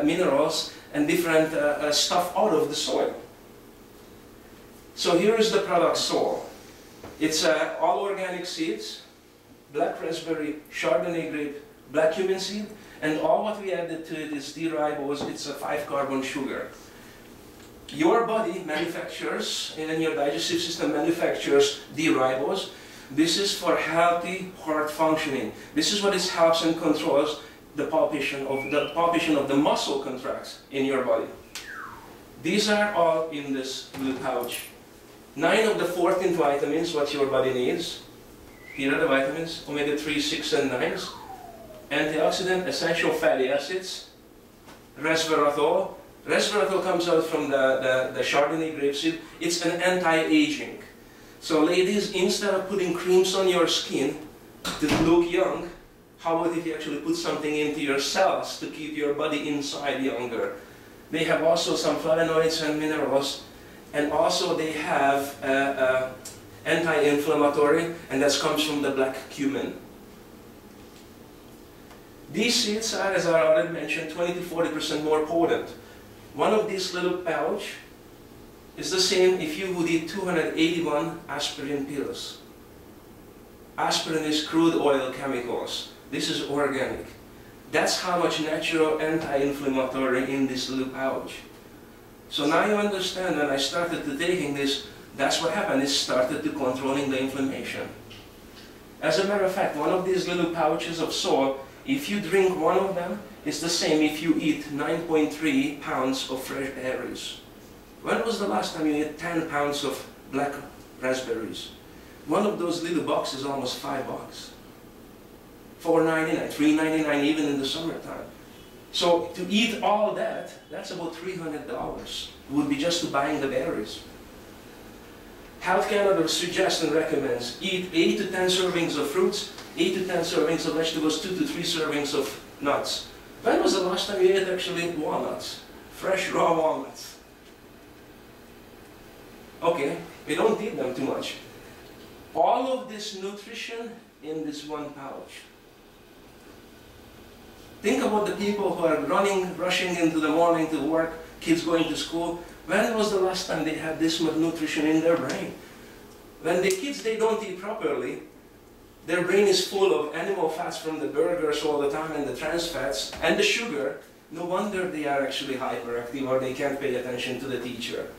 minerals and different stuff out of the soil. So here is the product soil. It's all organic seeds, black raspberry, Chardonnay grape, black cumin seed, and all what we added to it is D-ribose, it's a 5-carbon sugar. Your body manufactures, and your digestive system manufactures D-ribose. This is for healthy heart functioning. This is what it helps and controls the palpation of the muscle contracts in your body. These are all in this blue pouch. 9 of the 14 vitamins what your body needs. Here are the vitamins, omega-3, 6, and 9s. Antioxidant, essential fatty acids, resveratrol. Resveratrol comes out from the Chardonnay grapeseed. It's an anti-aging. So ladies, instead of putting creams on your skin to look young, how about if you actually put something into your cells to keep your body inside younger? They have also some flavonoids and minerals, and also they have anti-inflammatory, and that comes from the black cumin. These seeds are, as I already mentioned, 20 to 40% more potent. One of these little pouch is the same if you would eat 281 aspirin pills. Aspirin is crude oil chemicals. This is organic. That's how much natural anti-inflammatory in this little pouch. So now you understand, when I started to taking this, that's what happened. It started to controlling the inflammation. As a matter of fact, one of these little pouches of salt, if you drink one of them, it's the same if you eat 9.3 pounds of fresh berries. When was the last time you ate 10 pounds of black raspberries? One of those little boxes is almost $5. $4.99, $3.99 even in the summertime. So to eat all that, that's about $300. Would be just to buying the berries. Health Canada suggests and recommends eat 8 to 10 servings of fruits, 8 to 10 servings of vegetables, 2 to 3 servings of nuts. When was the last time you ate actually walnuts? Fresh raw walnuts. Okay, we don't eat them too much. All of this nutrition in this one pouch. Think about the people who are rushing into the morning to work, kids going to school, when was the last time they had this much nutrition in their brain? When the kids, they don't eat properly, their brain is full of animal fats from the burgers all the time and the trans fats and the sugar. No wonder they are actually hyperactive or they can't pay attention to the teacher.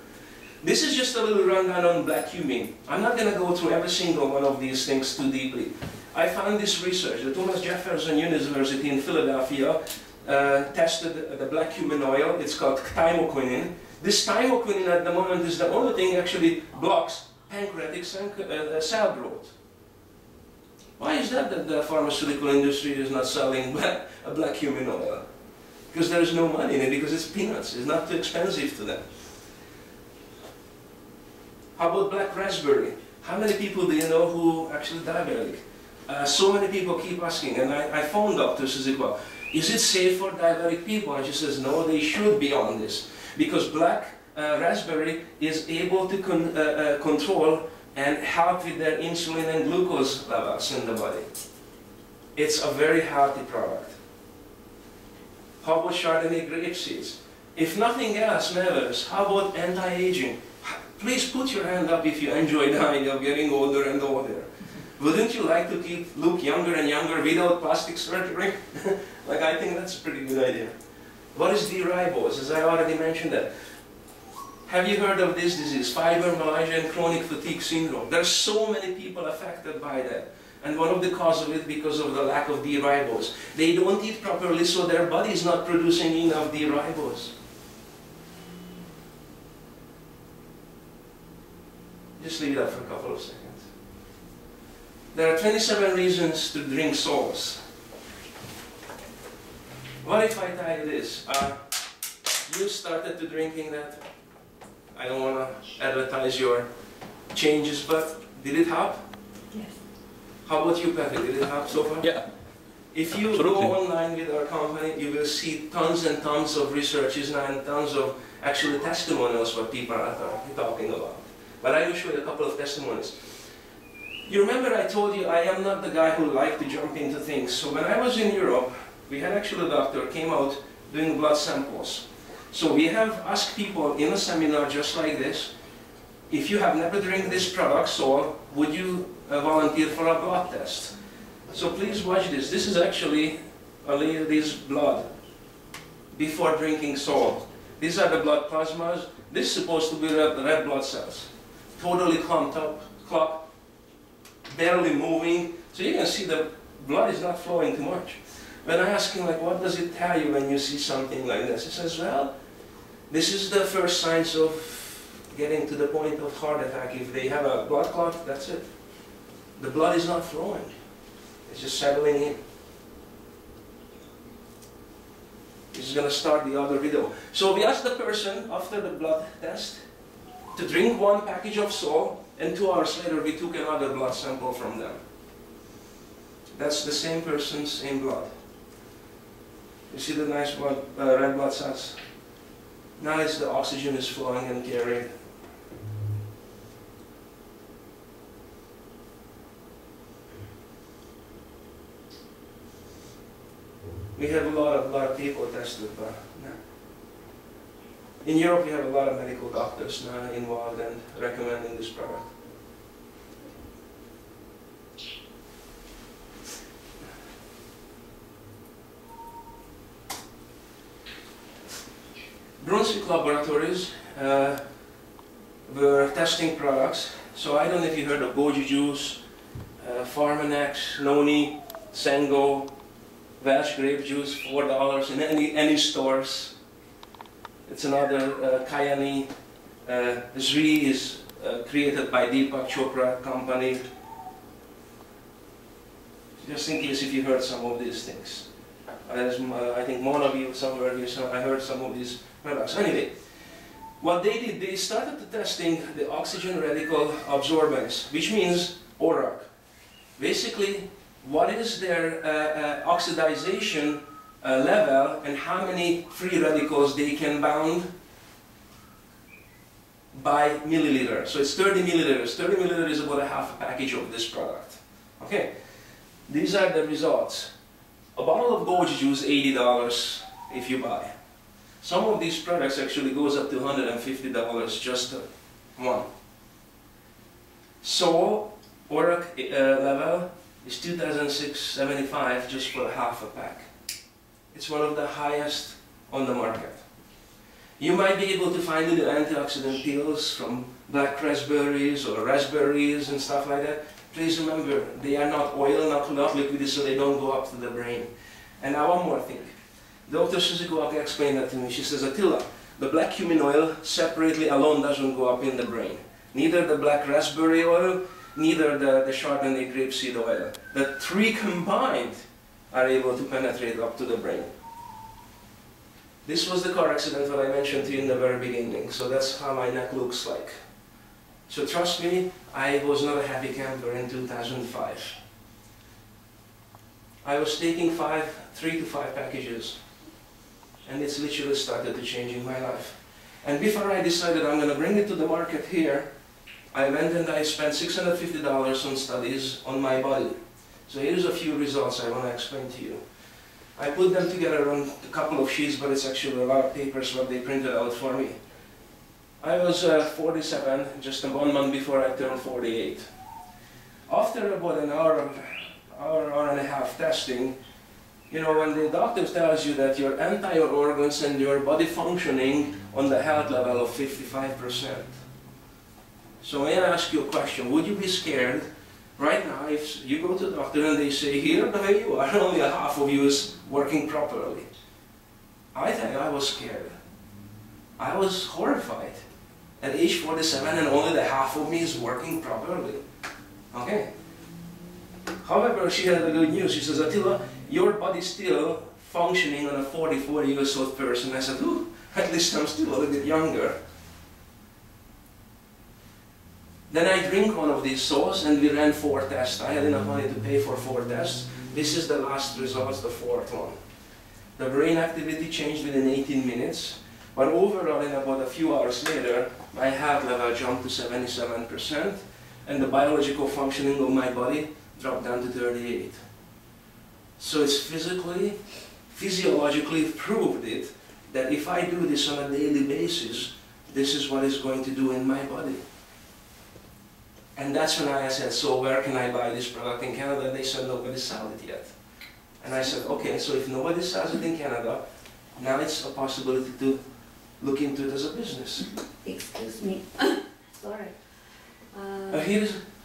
This is just a little rundown on black cumin. I'm not going to go through every single one of these things too deeply. I found this research. The Thomas Jefferson University in Philadelphia tested the black cumin oil. It's called thymoquinine. This thymoquinine at the moment is the only thing actually blocks pancreatic cell growth. Why is that the pharmaceutical industry is not selling a black cumin oil? Because there is no money in it, because it's peanuts. It's not too expensive to them. How about black raspberry? How many people do you know who actually diabetic? So many people keep asking, and I phoned Dr. Suzuki, is it safe for diabetic people? And she says, no, they should be on this. Because black raspberry is able to control and help with their insulin and glucose levels in the body. It's a very healthy product. How about Chardonnay grape seeds? If nothing else matters, how about anti-aging? Please put your hand up if you enjoy the idea of getting older and older. Wouldn't you like to look younger and younger without plastic surgery? Like, I think that's a pretty good idea. What is D-ribose? As I already mentioned that. Have you heard of this disease? Fibromyalgia and chronic fatigue syndrome. There are so many people affected by that. And one of the causes of it because of the lack of D-ribose. They don't eat properly, so their body is not producing enough D-ribose. Just leave it up for a couple of seconds. There are 27 reasons to drink salts. What if I tell you this? You started to drinking that. I don't want to advertise your changes, but did it help? Yes. How about you, Patrick? Did it help so far? Yeah. If you go online with our company, you will see tons and tons of researches and tons of actually testimonials what people are talking about. But I will show you a couple of testimonies. You remember I told you I am not the guy who liked to jump into things. So when I was in Europe, we had actually a doctor came out doing blood samples. So we have asked people in a seminar just like this, if you have never drank this product, so would you volunteer for a blood test? So please watch this. This is actually a lady's blood before drinking salt. These are the blood plasmas. This is supposed to be the red blood cells. Totally clumped up, clogged, barely moving. So you can see the blood is not flowing too much. When I ask him, like, what does it tell you when you see something like this? He says, well, this is the first signs of getting to the point of heart attack. If they have a blood clot, that's it. The blood is not flowing. It's just settling in. This is going to start the other video. So we asked the person after the blood test to drink one package of salt, and 2 hours later we took another blood sample from them. That's the same person, same blood. You see the nice blood, red blood cells? Now it's the oxygen is flowing and carried. We have a lot of people tested, but no. In Europe we have a lot of medical doctors now involved and recommending this product. Brunswick laboratories were testing products. So I don't know if you heard of goji juice, Pharmanex, Noni, Sengo, Welsh grape juice, $4 in any stores. It's another Kayani. Zri is created by Deepak Chopra company. Just in case if you heard some of these things. I think one of you somewhere here, I heard some of these products. Anyway, what they did, they started testing the oxygen radical absorbance, which means ORAC. Basically, what is their oxidization level and how many free radicals they can bound by milliliter. So it's 30 milliliters. 30 milliliters is about a half a package of this product. Okay, these are the results. A bottle of goji juice, $80 if you buy. Some of these products actually goes up to $150 just one. Salt ORAC level is 2,675 just for half a pack. It's one of the highest on the market. You might be able to find little antioxidant pills from black raspberries or raspberries and stuff like that. Please remember, they are not oil, not liquid, so they don't go up to the brain. And now one more thing. Dr. Suzuki explained that to me. She says, Attila, the black cumin oil separately alone doesn't go up in the brain. Neither the black raspberry oil, neither the Chardonnay grapeseed oil. The three combined are able to penetrate up to the brain. This was the car accident that I mentioned to you in the very beginning, so that's how my neck looks like. So trust me, I was not a happy camper in 2005. I was taking 3 to 5 packages, and it's literally started to changing my life. And before I decided I'm going to bring it to the market here, I went and I spent $650 on studies on my body. So here's a few results I want to explain to you. I put them together on a couple of sheets, but it's actually a lot of papers what they printed out for me. I was 47, just 1 month before I turned 48. After about an hour and a half testing, you know, when the doctor tells you that your entire organs and your body functioning on the health level of 55%. So may I ask you a question, would you be scared right now if you go to the doctor and they say, here the way you are, only a half of you is working properly? I think I was scared. I was horrified. At age 47 and only the half of me is working properly. Okay. However, she had the good news. She says, Attila, your body's still functioning on a 44-year-old person. I said, ooh, at least I'm still a little bit younger. Then I drink one of these salts and we ran 4 tests. I had enough money to pay for 4 tests. This is the last results, the 4th one. The brain activity changed within 18 minutes, but overall in about a few hours later, my heart level jumped to 77% and the biological functioning of my body dropped down to 38. So it's physiologically proved it, that if I do this on a daily basis, this is what it's going to do in my body. And that's when I said, so where can I buy this product in Canada? They said, nobody sells it yet. And I said, okay, so if nobody sells it in Canada, now it's a possibility to look into it as a business. Excuse me. Sorry.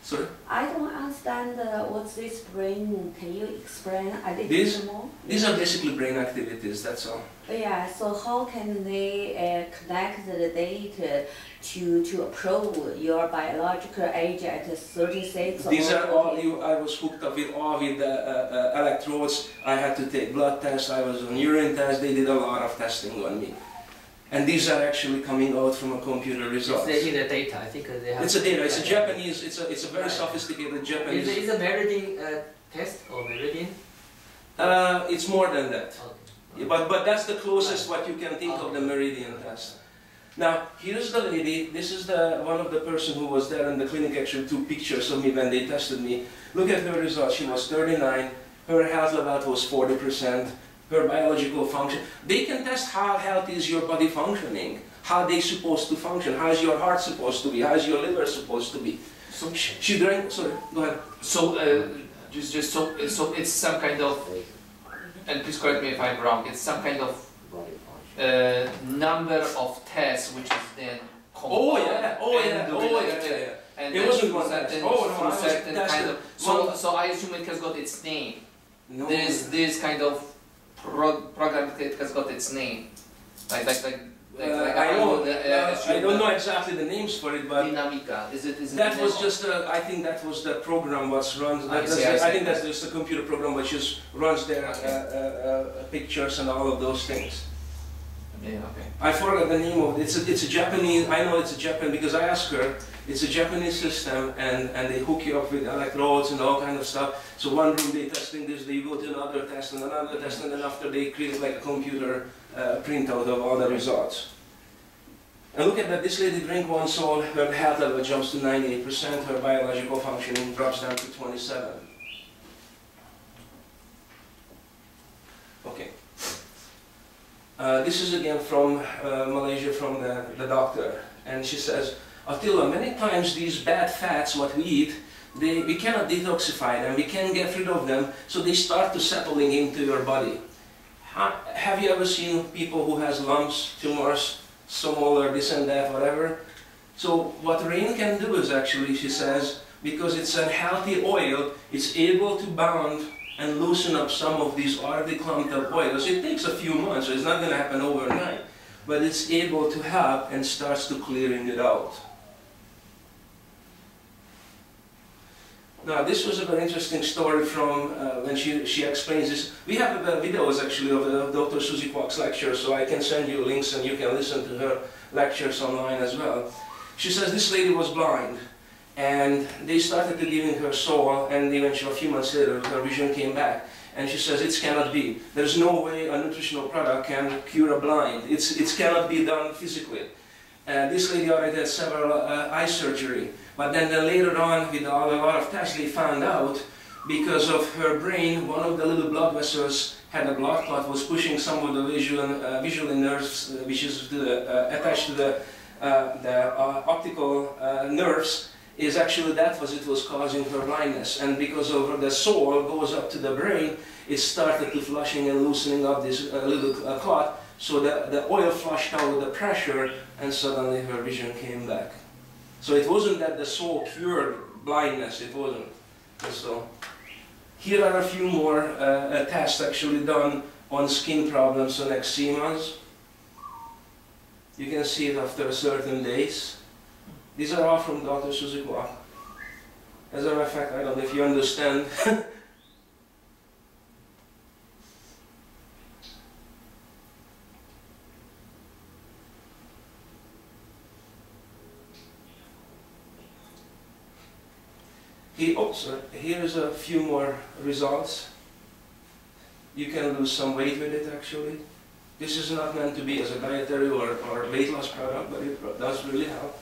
Sorry? I don't understand what's this brain. Can you explain a little bit more? These are basically brain activities, that's all. Yeah, so how can they connect the data to approve your biological age at 36 These or are all, I was hooked up with all with electrodes. I had to take blood tests, I was on urine tests, they did a lot of testing on me. And these are actually coming out from a computer results. It's in the data. I think they have. It's a data. It's a Japanese. It's a very sophisticated Japanese. Is it a meridian test or meridian? It's more than that. Okay. But that's the closest what you can think of the meridian test. Now here's the lady. This is one of the person who was there in the clinic. Actually took pictures of me when they tested me. Look at her results. She was 39. Her health level was 40%. Her biological function. They can test how healthy is your body functioning, how they supposed to function, how is your heart supposed to be, how is your liver supposed to be. So she drank. Sorry, go ahead. So so it's some kind of, and please correct me if I'm wrong. It's some kind of number of tests which is then combined. And it wasn't one test. Certain kind of. So I assume it has got its name. No. This kind of program has got its name. I don't know exactly the names for it, but Dynamica. Is it that was just I think that was the program what runs. I think that's just a computer program which just runs their pictures and all of those things. Yeah, okay. I forgot the name of it. It's a Japanese. I know it's a Japan because I asked her. It's a Japanese system, and they hook you up with electrodes and all kind of stuff. So one room they testing this, they go to another test, and then after they create like a computer printout of all the results. And look at that, this lady drink one salt, her health level jumps to 98%, her biological functioning drops down to 27. Okay. This is again from Malaysia, from the doctor. And she says, Attila, many times these bad fats, what we eat, we cannot detoxify them, we can't get rid of them, so they start to settling into your body. Have you ever seen people who has lumps, tumors, smaller, this and that, whatever? So what rain can do is actually, she says, because it's a healthy oil, it's able to bound and loosen up some of these already clumped up oils. It takes a few months, so it's not going to happen overnight, but it's able to help and starts to clearing it out. Now this was a very interesting story from when she explains this. We have videos actually of Dr. Susie Kwok's lecture, so I can send you links and you can listen to her lectures online as well. She says this lady was blind, and they started to giving her Sol, and eventually a few months later her vision came back. And she says it cannot be. There's no way a nutritional product can cure a blind. It cannot be done physically. This lady already had several eye surgery, but then later on with a lot of tests they found out because of her brain, one of the little blood vessels had a blood clot, was pushing some of the visual nerves which is attached to the optical nerves. Is actually that it was causing her blindness, and because of the soul goes up to the brain, it started to flushing and loosening up this little clot, so the oil flushed out with the pressure, and suddenly her vision came back. So it wasn't that the soul cured blindness, it wasn't. So here are a few more tests actually done on skin problems and eczemas. You can see it after certain days. These are all from Dr. Susie Kwok. As a matter of fact, I don't know if you understand. Here's a few more results. You can lose some weight with it actually. This is not meant to be as a dietary or weight loss product, but it does really help.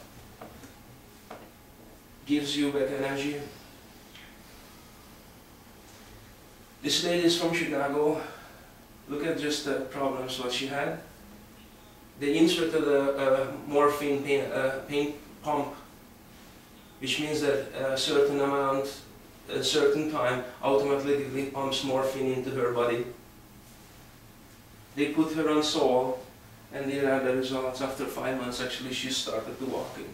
Gives you better energy. This lady is from Chicago. Look at just the problems what she had. They inserted a morphine pain pump, which means that a certain amount, a certain time, automatically pumps morphine into her body. They put her on Sol, and there are the results. After 5 months, actually, she started to walking.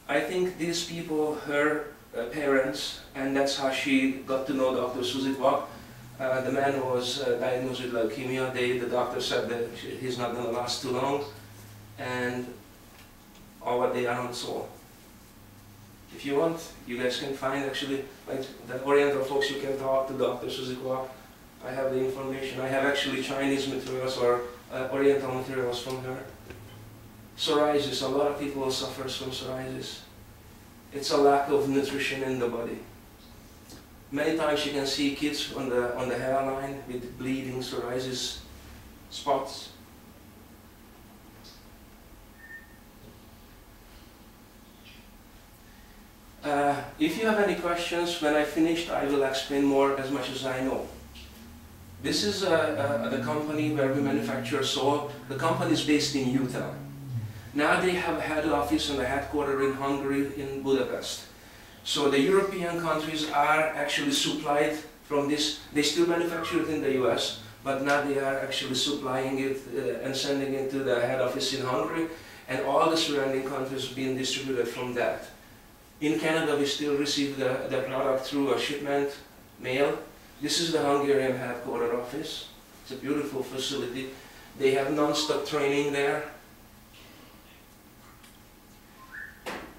I think these people, her parents, and that's how she got to know Dr. Susie Kwok. The man was diagnosed with leukemia. The doctor said that he's not going to last too long, and all what they are on Sol. If you want, you guys can find actually, like the Oriental folks, you can talk to Dr. Susie Kwok. I have the information. I have actually Chinese materials or Oriental materials from her. Psoriasis, a lot of people suffer from psoriasis. It's a lack of nutrition in the body. Many times you can see kids on the hairline with bleeding psoriasis spots. If you have any questions, when I finished, I will explain more as much as I know. This is the company where we manufacture Sol. The company is based in Utah. Now they have a head office and a headquarters in Hungary, in Budapest. So the European countries are actually supplied from this. They still manufacture it in the US, but now they are actually supplying it and sending it to the head office in Hungary, and all the surrounding countries being distributed from that. In Canada, we still receive the product through a shipment mail. This is the Hungarian headquarters office. It's a beautiful facility. They have non-stop training there.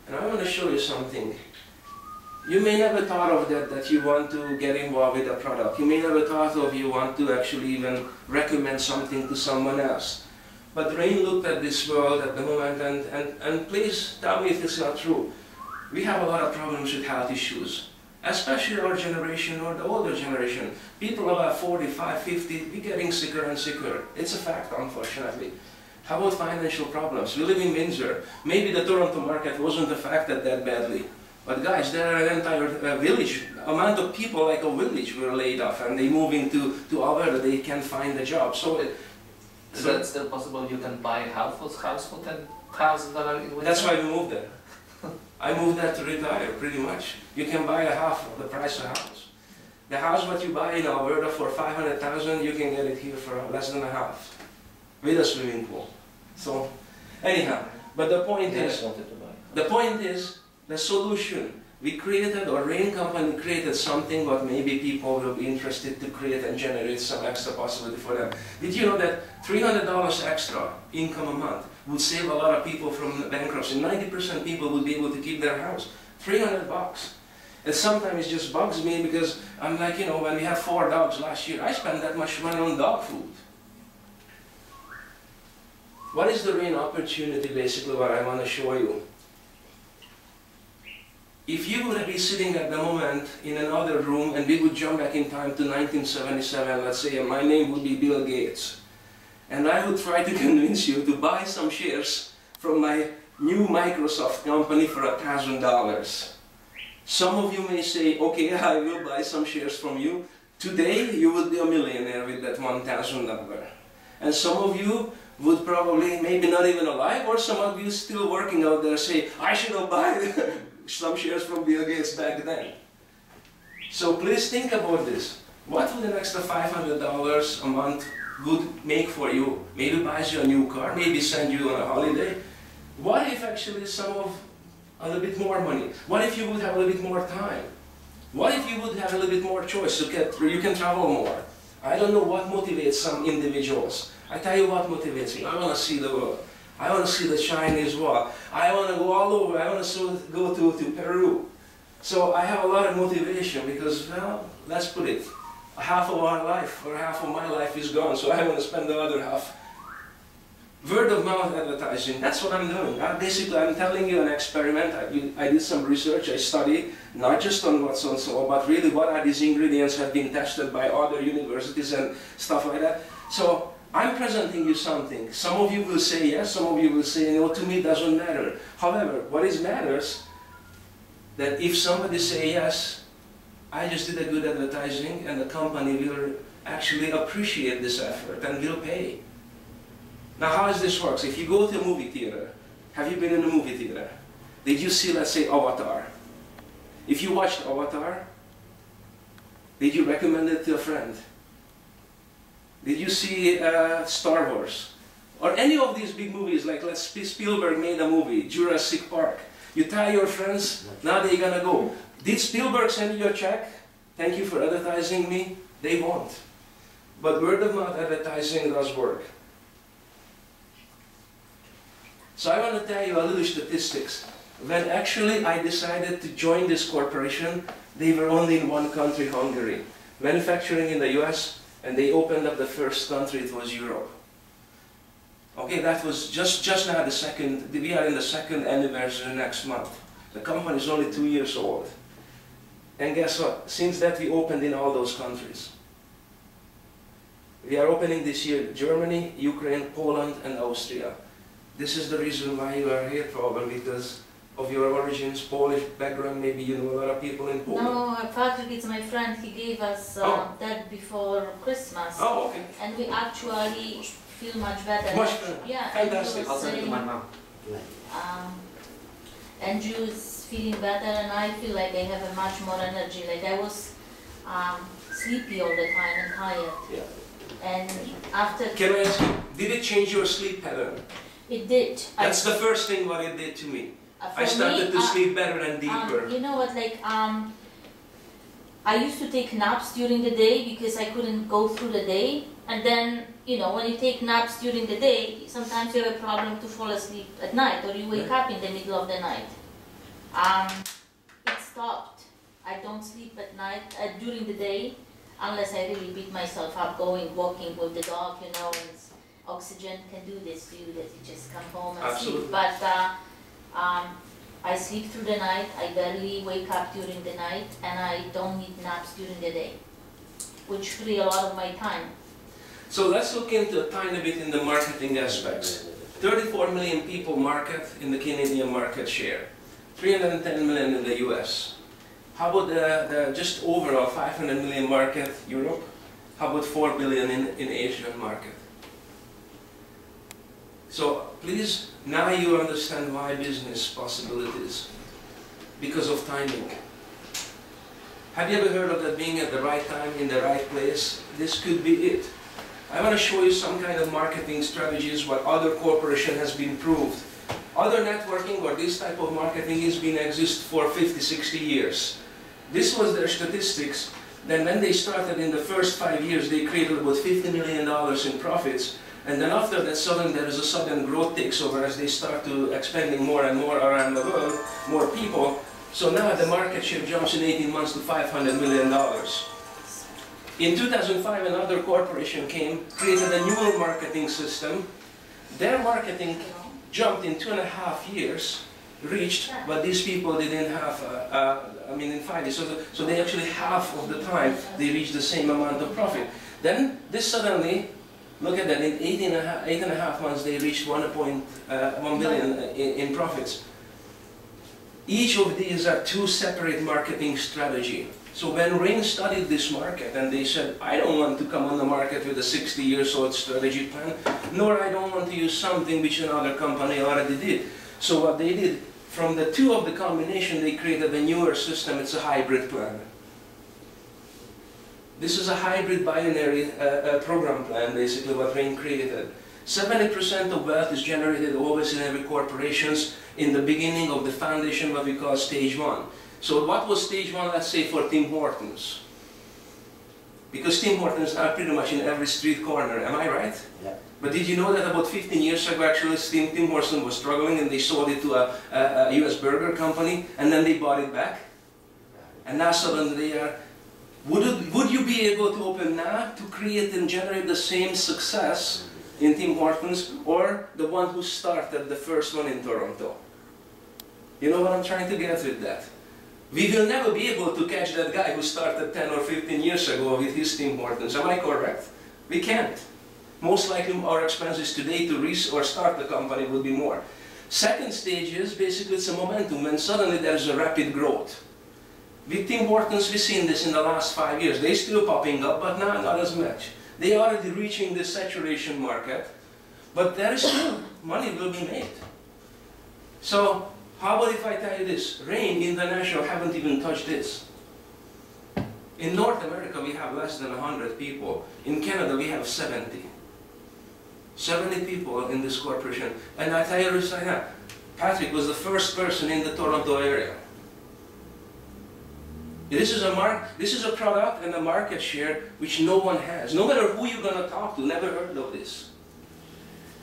And I want to show you something. You may never thought of that you want to get involved with a product. You may never thought of you want to actually even recommend something to someone else. But Rain looked at this world at the moment, and please tell me if it's not true. We have a lot of problems with health issues, especially our generation or the older generation. People about 45, 50, we're getting sicker and sicker. It's a fact, unfortunately. How about financial problems? We live in Windsor. Maybe the Toronto market wasn't affected that badly. But guys, there are an entire village, amount of people like a village were laid off and they move into Alberta, they can't find a job. So Is that still possible? You can buy a house for $10,000 in Windsor? that's why we moved there. I moved there to retire, pretty much. You can buy a half of the price of a house. The house what you buy in Alberta for $500,000, you can get it here for less than a half, with a swimming pool. So, anyhow, but the point is, the solution. We created, or Rain Company created something what maybe people will be interested to create and generate some extra possibility for them. Did you know that $300 extra income a month would save a lot of people from bankruptcy? 90% people would be able to keep their house. $300 bucks. And sometimes it just bugs me because I'm like, you know, when we had 4 dogs last year, I spent that much money on dog food. What is the Rain opportunity, basically, what I want to show you? If you would be sitting at the moment in another room and we would jump back in time to 1977, let's say, and my name would be Bill Gates, and I would try to convince you to buy some shares from my new Microsoft company for $1,000. Some of you may say, okay, I will buy some shares from you. Today, you would be a millionaire with that $1,000. And some of you would probably, maybe not even alive, or some of you still working out there say, I should have bought some shares from Bill Gates back then. So please think about this. What would an extra $500 a month would make for you? Maybe buys you a new car, maybe send you on a holiday. What if actually a little bit more money? What if you would have a little bit more time? What if you would have a little bit more choice to get through? You can travel more. I don't know what motivates some individuals. I tell you what motivates me. I want to see the world. I want to see the Chinese wall. I want to go all over. I want to go to Peru. So I have a lot of motivation because, well, let's put it, half of our life or half of my life is gone, so I want to spend the other half. Word of mouth advertising, that's what I'm doing. Basically, I'm telling you an experiment. I did some research, I studied, not just on what's on soil, but really what are these ingredients have been tested by other universities and stuff like that. So I'm presenting you something. Some of you will say yes, some of you will say no, to me it doesn't matter. However, what is matters, that if somebody say yes, I just did a good advertising and the company will actually appreciate this effort and will pay. Now how does this work? If you go to a movie theater, have you been in a movie theater? Did you see, let's say, Avatar? If you watched Avatar, did you recommend it to a friend? Did you see Star Wars? Or any of these big movies, like Spielberg made a movie, Jurassic Park. You tell your friends, now they're gonna go. Did Spielberg send you a check? Thank you for advertising me. They won't. But word of mouth advertising does work. So I want to tell you a little statistics. When actually I decided to join this corporation, they were only in one country, Hungary. Manufacturing in the US, and they opened up the first country, it was Europe. Okay, that was just now we are in the second anniversary next month. The company is only 2 years old. And guess what? Since that we opened in all those countries. We are opening this year Germany, Ukraine, Poland and Austria. This is the reason why you are here probably, because of your origins, Polish background, maybe you know a lot of people in Poland. No, Patrick is my friend, he gave us that before Christmas. Oh, okay. And we actually feel much better. Much better. Yeah, Fantastic. I'll send it to my mom. Andrew is feeling better and I feel like I have a much more energy. Like I was sleepy all the time and tired. Yeah. And after... Can I ask you, did it change your sleep pattern? It did. That's the first thing what it did to me. I started to sleep better and deeper. You know what, like, I used to take naps during the day because I couldn't go through the day. And then, you know, when you take naps during the day, sometimes you have a problem to fall asleep at night, or you wake up in the middle of the night. It stopped. I don't sleep at night, during the day, unless I really beat myself up walking with the dog, you know, and oxygen can do this to you, that you just come home and sleep. But I sleep through the night, I barely wake up during the night, and I don't need naps during the day, which free a lot of my time. So let's look into a tiny bit in the marketing aspects. 34 million people market in the Canadian market share, 310 million in the US. How about the just overall 500 million market, Europe? How about 4 billion in Asian market? So please, now you understand why business possibilities, because of timing. Have you ever heard of that being at the right time, in the right place? This could be it. I want to show you some kind of marketing strategies, what other corporation has been proved. Other networking or this type of marketing has been exist for 50, 60 years. This was their statistics. Then when they started in the first 5 years, they created about $50 million in profits. And then after that, suddenly there is a sudden growth takes over as they start to expanding more and more around the world, more people. So now the market share jumps in 18 months to $500 million. In 2005, another corporation came, created a newer marketing system. Their marketing jumped in 2.5 years, reached, but these people didn't have, in 5 years. So they actually half of the time, they reached the same amount of profit. Then this suddenly, look at that, in 8.5 months, they reached 1.1 billion in profits. Each of these are two separate marketing strategies. So when Ring studied this market and they said, I don't want to come on the market with a 60 years old strategy plan, nor I don't want to use something which another company already did. So what they did, from the two of the combination, they created a newer system. It's a hybrid plan. This is a hybrid binary program plan, basically, what Ring created. 70% of wealth is generated always in every corporations in the beginning of the foundation, what we call stage 1. So what was stage 1, let's say, for Tim Hortons? Because Tim Hortons are pretty much in every street corner, am I right? Yeah. But did you know that about 15 years ago, actually, Tim Hortons was struggling and they sold it to a US burger company, and then they bought it back? And now suddenly they are... Would you be able to open now to create and generate the same success in Tim Hortons, or the one who started the first one in Toronto? You know what I'm trying to get with that? We will never be able to catch that guy who started 10 or 15 years ago with his Tim Hortons. Am I correct? We can't. Most likely our expenses today to start the company will be more. Second stage is basically it's a momentum, and suddenly there's a rapid growth. With Tim Hortons, we've seen this in the last 5 years. They're still popping up, but now not as much. They are already reaching the saturation market, but there is still money will be made. So, how about if I tell you this? Ring International haven't even touched this. In North America, we have less than 100 people. In Canada, we have 70. 70 people in this corporation. And I tell you this right now, Patrick was the first person in the Toronto area. This is a product and a market share which no one has. No matter who you're going to talk to, never heard of this.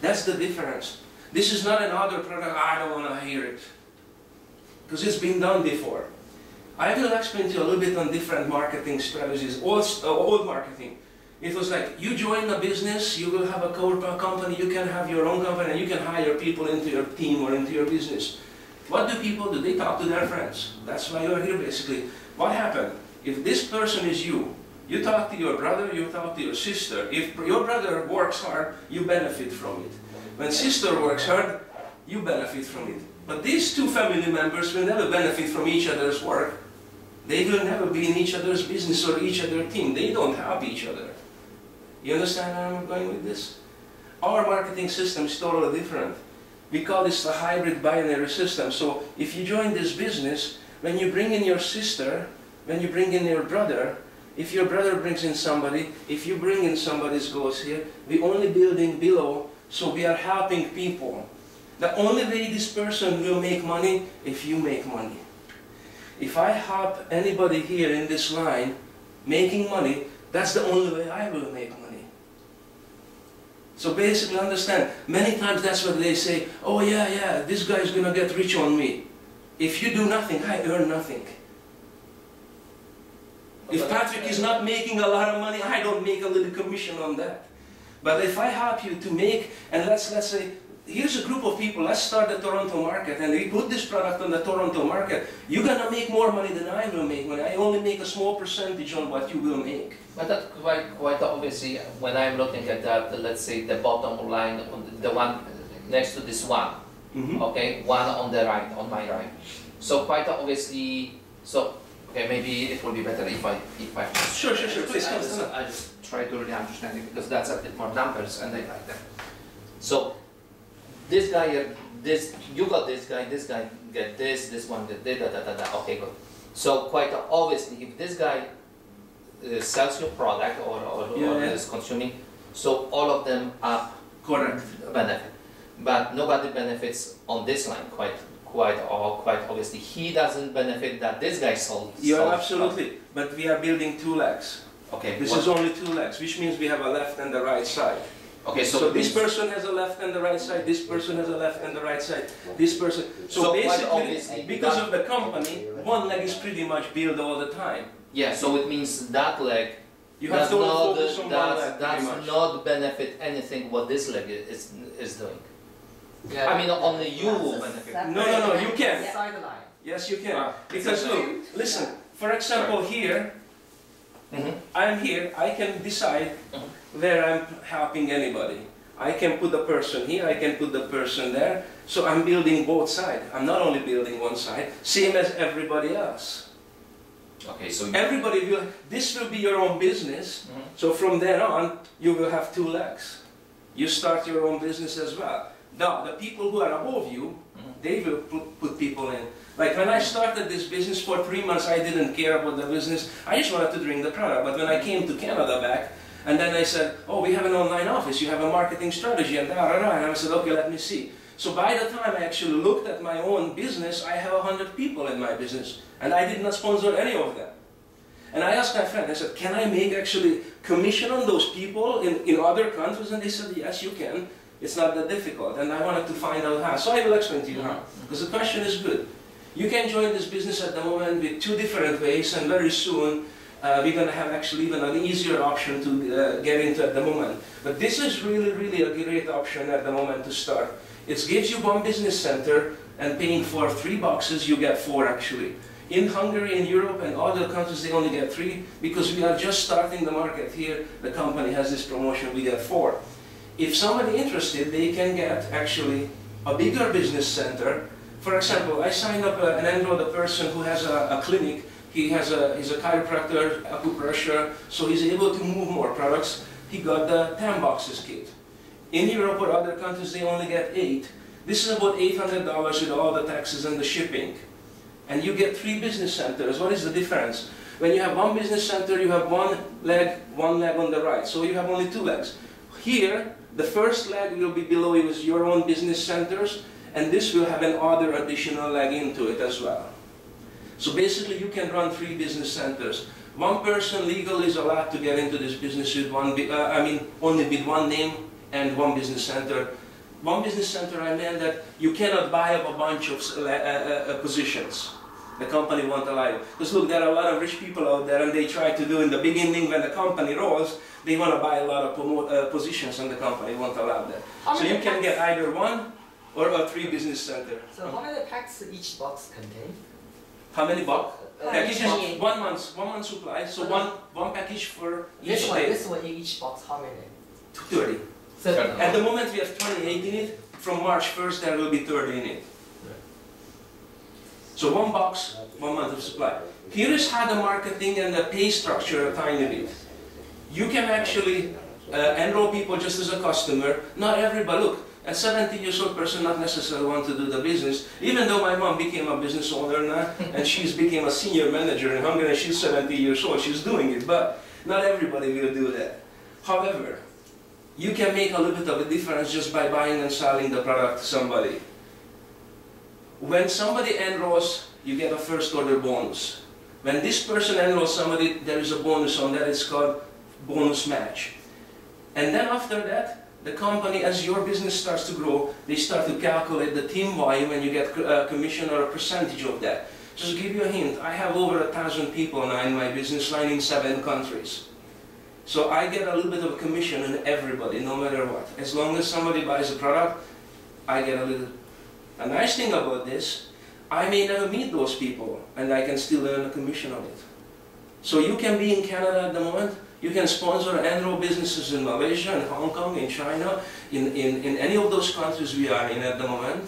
That's the difference. This is not another product, I don't want to hear it. Because it's been done before. I will explain to you a little bit on different marketing strategies, old marketing. It was like, you join a business, you will have a company, you can have your own company, and you can hire people into your team or into your business. What do people do? They talk to their friends. That's why you're here, basically. What happened? If this person is you, you talk to your brother, you talk to your sister. If your brother works hard, you benefit from it. When sister works hard, you benefit from it. But these two family members will never benefit from each other's work. They will never be in each other's business or each other's team. They don't have each other. You understand where I'm going with this? Our marketing system is totally different. We call this the hybrid binary system. So if you join this business, when you bring in your sister, when you bring in your brother, if your brother brings in somebody, if you bring in somebody's goes here, we only building below, so we are helping people. The only way this person will make money, if you make money. If I help anybody here in this line making money, that's the only way I will make money. So basically understand, many times that's what they say, oh yeah, this guy is going to get rich on me. If you do nothing, I earn nothing. If Patrick is not making a lot of money, I don't make a little commission on that. But if I help you to make, and let's say, here's a group of people, let's start the Toronto market, and we put this product on the Toronto market, you're going to make more money than I will make money. I only make a small percentage on what you will make. But that's quite obviously, when I'm looking at that, let's say the bottom line, the one next to this one. Okay, one on the right, on my right. So quite obviously, so okay, maybe it will be better if I Sure, please come. I just try to really understand it because that's a bit more numbers and I like them. So this guy here, you got this guy get this one get this, okay, good. So quite obviously, if this guy sells your product or is consuming, so all of them are correct benefit, but nobody benefits on this line. Quite obviously, he doesn't benefit that this guy sold. You're absolutely, but we are building two legs. Okay. This is only two legs, which means we have a left and a right side. Okay, so this person has a left and the right side, this person has a left and the right side, this person. So basically, because of the company, one leg is pretty much built all the time. Yeah, so it means that leg you have to focus on one leg. Does not benefit anything what this leg is doing. Yeah, I mean, only you will benefit. No, you can. Sideline. Yes, you can. Because look, listen, for example here, I'm here, I can decide where I'm helping anybody. I can put the person here, I can put the person there, so I'm building both sides. I'm not only building one side, same as everybody else. Okay, so everybody will, this will be your own business, so from then on, you will have two legs. You start your own business as well. Now, the people who are above you, they will put people in. Like when I started this business for 3 months, I didn't care about the business. I just wanted to drink the product. But when I came to Canada back, and then they said, oh, we have an online office, you have a marketing strategy, and and I said, okay, let me see. So by the time I actually looked at my own business, I have 100 people in my business, and I did not sponsor any of them. And I asked my friend, I said, can I make actually commission on those people in other countries? And they said, yes, you can. It's not that difficult, and I wanted to find out how. So I will explain to you how, because the question is good. You can join this business at the moment with two different ways, and very soon we're going to have actually even an easier option to get into at the moment. But this is really a great option at the moment to start. It gives you one business center, and paying for 3 boxes, you get 4 actually. In Hungary, in Europe, and other countries, they only get 3, because we are just starting the market here. The company has this promotion, we get 4. If somebody interested, they can get actually a bigger business center. For example, I signed up and enrolled a person who has a clinic. He's a chiropractor, acupressure, so he's able to move more products. He got the 10 boxes kit. In Europe or other countries, they only get 8. This is about $800 with all the taxes and the shipping. And you get 3 business centers. What is the difference? When you have one business center, you have one leg on the right, so you have only 2 legs. Here, the first leg will be below your own business centers, and this will have another additional leg into it as well. So basically, you can run 3 business centers. One person legally is allowed to get into this business with only with one name and one business center. One business center, I mean that you cannot buy up a bunch of positions. The company won't allow you. Because look, there are a lot of rich people out there, and they try to do in the beginning when the company rolls, they want to buy a lot of positions, and the company won't allow that. So you can get either 1 or a 3 business center. So how many packs each box contain? How many packages? 1 month supply. So one package for each day. This one in each box, how many? 30. 30. At the moment we have 28 in it. From March 1st there will be 30 in it. So 1 box, 1 month of supply. Here is how the marketing and the pay structure a tiny bit. You can actually enroll people just as a customer. Not everybody, look, a 70 years old person not necessarily want to do the business. Even though my mom became a business owner now, and she's became a senior manager in Hungary, and she's 70 years old, she's doing it, but not everybody will do that. However, you can make a little bit of a difference just by buying and selling the product to somebody. When somebody enrolls, you get a first order bonus. When this person enrolls somebody, there is a bonus on that, it's called bonus match. And then after that, the company, as your business starts to grow, they start to calculate the team volume and you get a commission or a percentage of that. Just to give you a hint, I have over 1,000 people now in my business line in 7 countries. So I get a little bit of a commission on everybody, no matter what. As long as somebody buys a product, I get a little. A nice thing about this, I may never meet those people, and I can still earn a commission on it. So you can be in Canada at the moment, You can sponsor and enroll businesses in Malaysia, in Hong Kong, in China, in any of those countries we are in at the moment.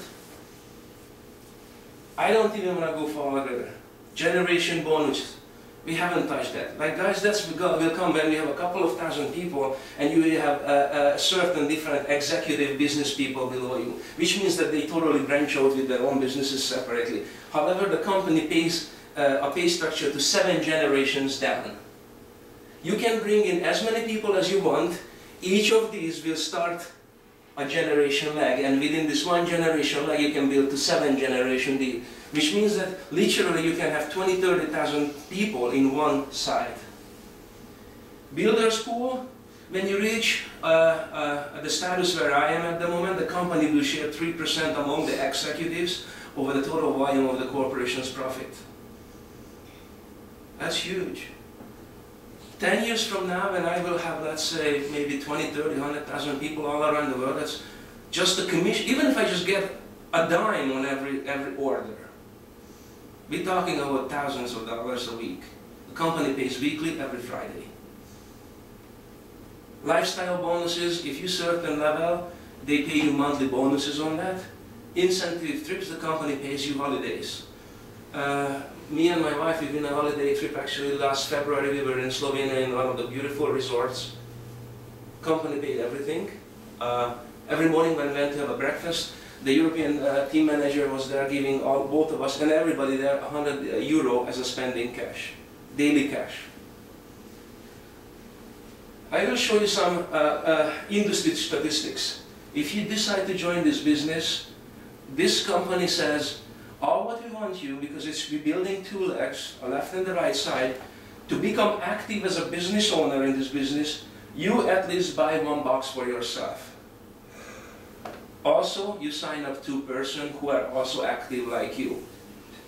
I don't even want to go further. Generation bonus. We haven't touched that. Like guys, that's will come when we have a couple of thousand people and you have certain different executive business people below you, which means that they totally branch out with their own businesses separately. However, the company pays a pay structure to 7 generations down. You can bring in as many people as you want. Each of these will start a generation lag, and within this 1 generation lag you can build to 7 generation deal, which means that literally you can have 20,000–30,000 people in one site. Builder school, when you reach the status where I am at the moment, the company will share 3% among the executives over the total volume of the corporation's profit. That's huge. 10 years from now, when I will have, let's say, maybe 20, 30, 100,000 people all around the world, that's just the commission. Even if I just get a dime on every order, we're talking about thousands of dollars a week. The company pays weekly, every Friday. Lifestyle bonuses, if you certain level, they pay you monthly bonuses on that. Incentive trips, the company pays you holidays. Me and my wife, we've been on a holiday trip actually last February. We were in Slovenia in one of the beautiful resorts. Company paid everything. Every morning when we went to have a breakfast, the European team manager was there giving both of us and everybody there €100 as a spending cash, daily cash. I will show you some industry statistics. If you decide to join this business, this company says, all what we want you, because we're building 2 legs, a left and the right side, to become active as a business owner in this business, you at least buy 1 box for yourself. Also, you sign up 2 persons who are also active like you.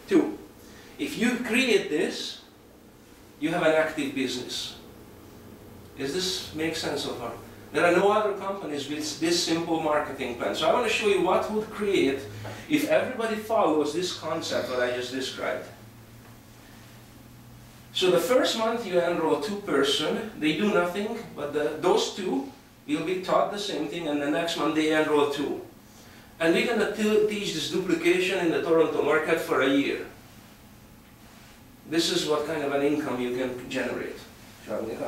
2, if you create this, you have an active business. Does this make sense so far? There are no other companies with this simple marketing plan. So I want to show you what would create if everybody follows this concept that I just described. So the first month you enroll 2 persons, they do nothing, but those 2 will be taught the same thing, and the next month they enroll 2. And we're going to teach this duplication in the Toronto market for a year. This is what kind of an income you can generate. Come here.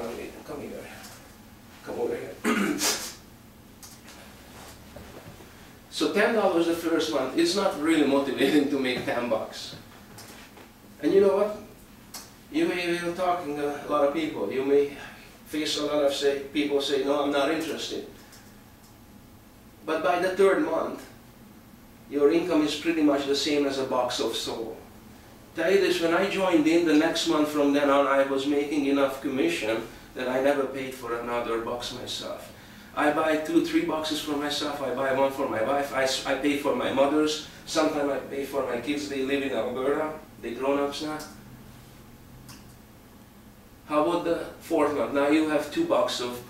Come over here. So $10 the first month, it's not really motivating to make 10 bucks. And you know what? You may be talking to a lot of people. You may face a lot of people say, no, I'm not interested. But by the 3rd month, your income is pretty much the same as a box of soul. Tell you this, when I joined in, the next month from then on, I was making enough commission that I never paid for another box myself. I buy 2, 3 boxes for myself, I buy 1 for my wife, I pay for my mothers, sometimes I pay for my kids, they live in Alberta, they're grown-ups now. How about the 4th month? Now you have 2 boxes of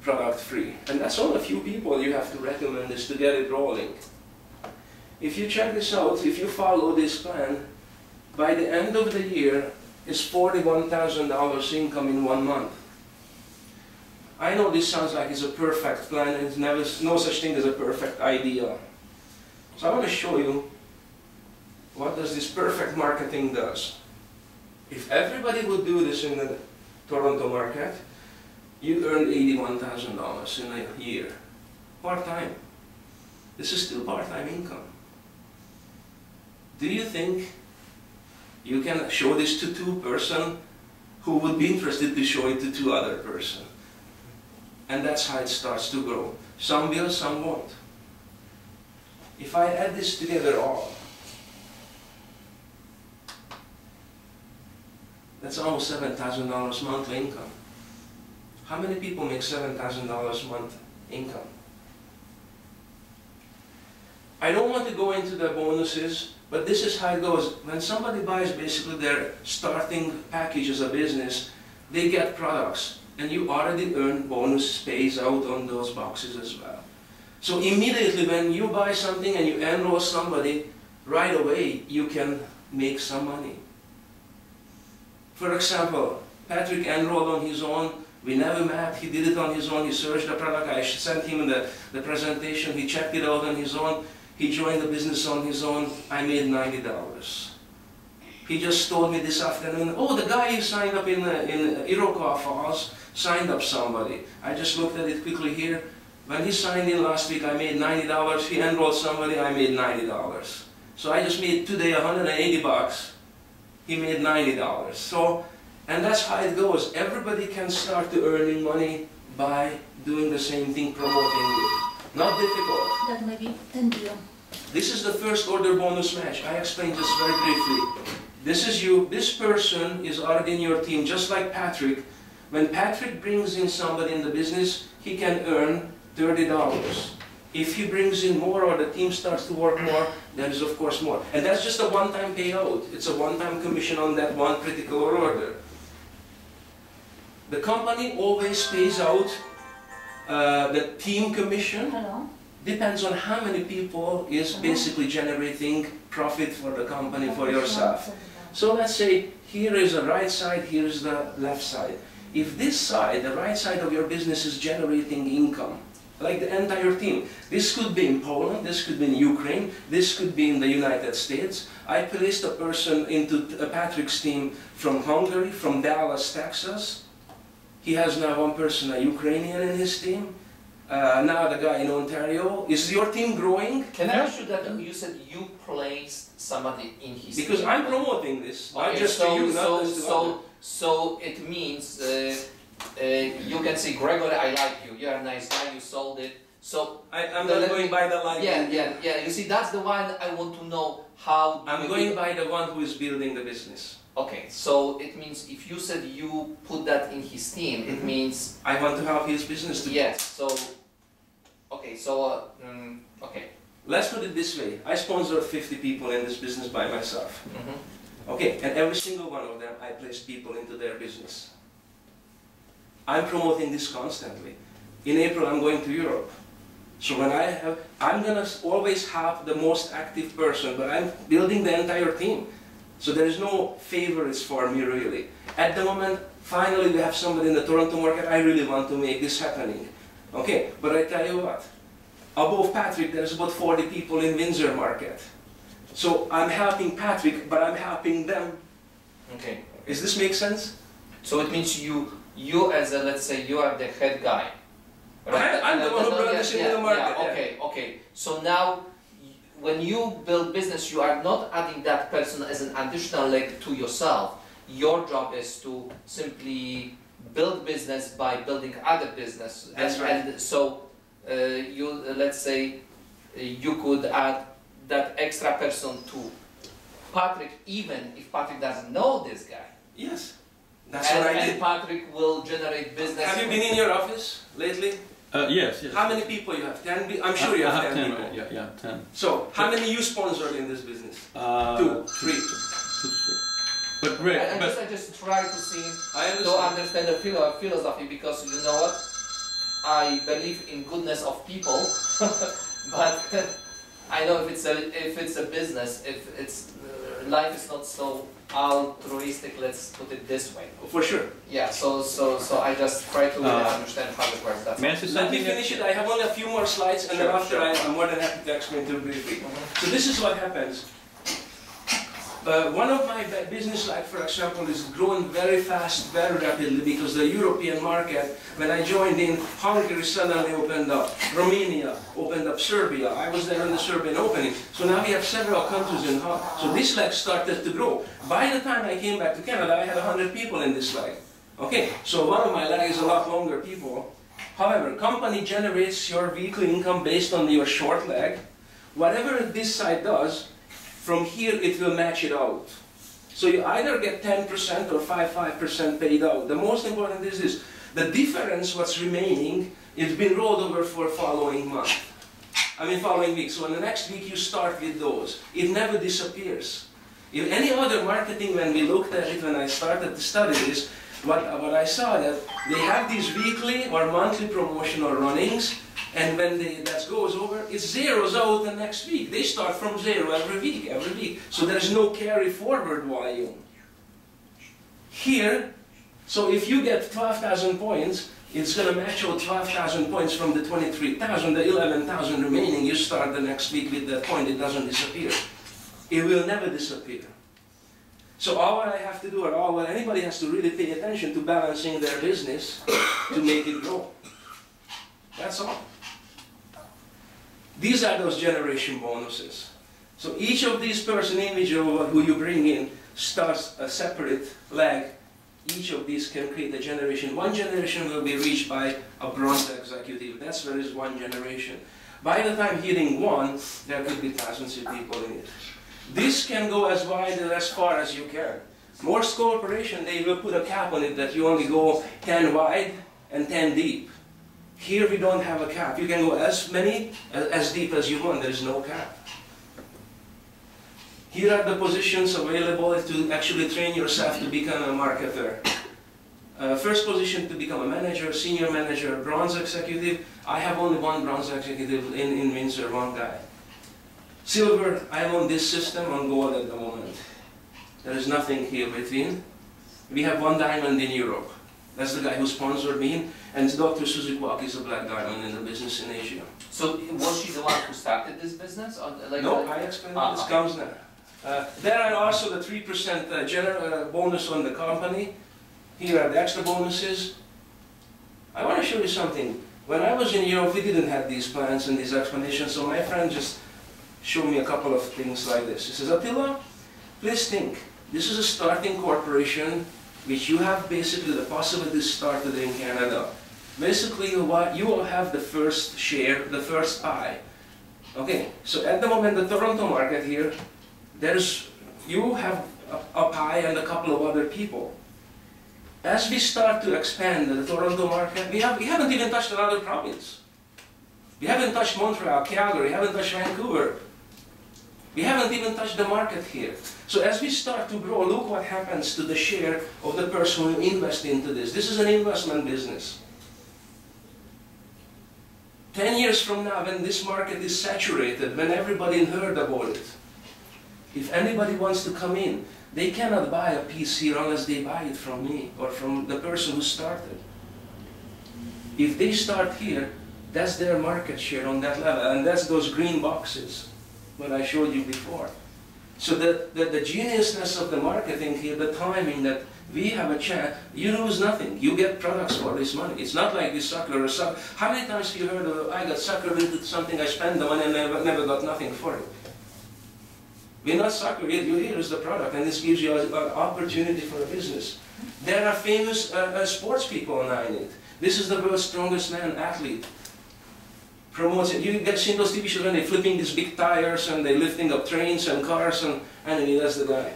product free. And that's only a few people you have to recommend this to get it rolling. If you check this out, if you follow this plan, by the end of the year, it's $41,000 income in 1 month. I know this sounds like it's a perfect plan, and there's no such thing as a perfect idea. So I want to show you what does this perfect marketing does. If everybody would do this in the Toronto market, you earn $81,000 in a year. Part-time. This is still part-time income. Do you think you can show this to 2 persons who would be interested to show it to 2 other persons? And that's how it starts to grow. Some will, some won't. If I add this together all, that's almost $7,000 monthly income. How many people make $7,000 month income? I don't want to go into the bonuses, but this is how it goes. When somebody buys basically their starting package as a business, they get products, and you already earn bonus pays out on those boxes as well. So immediately when you buy something and you enroll somebody, right away you can make some money. For example, Patrick enrolled on his own We never met. He did it on his own. He searched the product. I sent him the presentation. He checked it out on his own. He joined the business on his own. I made $90. He just told me this afternoon, oh, the guy who signed up in Iroquois Falls signed up somebody. I just looked at it quickly here. When he signed in last week, I made $90. He enrolled somebody, I made $90. So I just made today $180. He made $90. So, and that's how it goes. Everybody can start to earning money by doing the same thing, promoting it. Not difficult. That may be 10 deal. This is the first order bonus match. I explained this very briefly. This is you. This person is already in your team, just like Patrick. When Patrick brings in somebody in the business, he can earn $30. If he brings in more or the team starts to work more, there is of course more. And that's just a one-time payout. It's a one-time commission on that one particular order. The company always pays out the team commission. Hello? Depends on how many people is basically generating profit for the company, for yourself. So let's say here is the right side, here is the left side. If this side, the right side of your business is generating income, like the entire team, this could be in Poland, this could be in Ukraine, this could be in the United States. I placed a person into Patrick's team from Hungary, from Dallas, Texas. He has now one person, a Ukrainian in his team. Now the guy in Ontario. Is your team growing? Can I ask you that you said you placed somebody in his team? Because I'm promoting this, not just to you, not just to others. So it means you can say, Gregory, I like you. You're a nice guy. You sold it. So I'm not going by the like. Yeah. You see, that's the one I want to know how. I'm going by the one who is building the business. Okay, so it means if you said you put that in his team, it means I want to help his business to grow. Yes. So okay. Okay. Let's put it this way. I sponsored 50 people in this business by myself. Okay, and every single one of them, I placed people into their business. I'm promoting this constantly. In April, I'm going to Europe. So when I'm gonna always have the most active person, but I'm building the entire team. So there is no favorites for me really. At the moment, finally we have somebody in the Toronto market, I really want to make this happening. Okay, but I tell you what, above Patrick there's about 40 people in Windsor market. So I'm helping Patrick, but I'm helping them. Okay. Does this make sense? So it means you as a, let's say, you are the head guy. Right? I'm the one who brought this into the market. Okay. So now, when you build business, you are not adding that person as an additional leg to yourself. Your job is to simply build business by building other business. That's right. And so, let's say, you could add that extra person to Patrick, even if Patrick doesn't know this guy. Yes. That's what I did. And Patrick will generate business. Have you been in your office lately? Yes. How many people you have? 10? I'm sure you have 10 people. Right? Yeah, 10. So, how many you sponsored in this business? 2, 3. But Greg, I just try to see, to understand the philosophy, because you know what? I believe in goodness of people, but I know if it's a business, if it's life is not so altruistic, let's put it this way. For sure. Yeah, so I just try to really understand how it works. That's Let me finish it. I have only a few more slides, and then after I'm more than happy to explain to you briefly. So this is what happens. One of my business, like for example, is growing very fast, very rapidly, because the European market, when I joined in, Hungary suddenly opened up, Romania opened up, Serbia. I was there in the Serbian opening. So now we have several countries in Hungary. So this leg started to grow. By the time I came back to Canada, I had 100 people in this leg. Okay, so one of my legs is a lot longer people. However, company generates your weekly income based on your short leg. Whatever this side does, from here it will match it out. So you either get 10% or 5% paid out. The most important is this. The difference, what's remaining, it's been rolled over for following month. Following week. So in the next week you start with those. It never disappears. In any other marketing, when we looked at it, when I started to study this, what I saw that they have these weekly or monthly promotional runnings, and when that goes over, it zeroes out the next week. They start from zero every week. So there's no carry forward volume. Here, So if you get 12,000 points, it's going to match all 12,000 points from the 23,000, the 11,000 remaining. You start the next week with that point, it doesn't disappear. It will never disappear. So all what I have to do, or all what anybody has to really pay attention to balancing their business to make it grow. That's all. These are those generation bonuses. So each of these person individual who you bring in starts a separate leg. Each of these can create a generation. One generation will be reached by a bronze executive. That's where is one generation. By the time hitting one, there could be thousands of people in it. This can go as wide and as far as you can. Most corporations, they will put a cap on it that you only go 10 wide and 10 deep. Here we don't have a cap. You can go as many, as deep as you want. There is no cap. Here are the positions available to actually train yourself to become a marketer. First position to become a manager, senior manager, bronze executive. I have only one bronze executive in Windsor, one guy. Silver, I am on this system, on gold at the moment. There is nothing here between. We have one diamond in Europe. That's the guy who sponsored me, and Dr. Suzuki is a black diamond in the business in Asia. So was she the one who started this business? Or like no, I explained this comes now. There are also the 3% bonus on the company. Here are the extra bonuses. I want to show you something. When I was in Europe, we didn't have these plans and these explanations, so my friend just showed me a couple of things like this. He says, Attila, please think, this is a starting corporation which you have basically the possibility to start today in Canada. Basically, you will have the first share, the first pie. Okay, so at the moment, the Toronto market here, you have a pie and a couple of other people. As we start to expand the Toronto market, we haven't even touched another province. We haven't touched Montreal, Calgary, haven't touched Vancouver. We haven't even touched the market here. So as we start to grow, look what happens to the share of the person who invests into this. This is an investment business. 10 years from now, when this market is saturated, when everybody heard about it, if anybody wants to come in, they cannot buy a piece here unless they buy it from me or from the person who started. If they start here, that's their market share on that level, and that's those green boxes that I showed you before. So the geniusness of the marketing here, the timing that we have a chance, you lose nothing. You get products for this money. It's not like this sucker or sucker. How many times have you heard of, I got suckered into something, I spent the money and never got nothing for it? We're not suckered. Here is the product, and this gives you an opportunity for a business. There are famous sports people now in it. This is the world's strongest man, athlete. Promotes it. You get seen those TV shows when they're flipping these big tires and they're lifting up trains and cars, and that's the guy.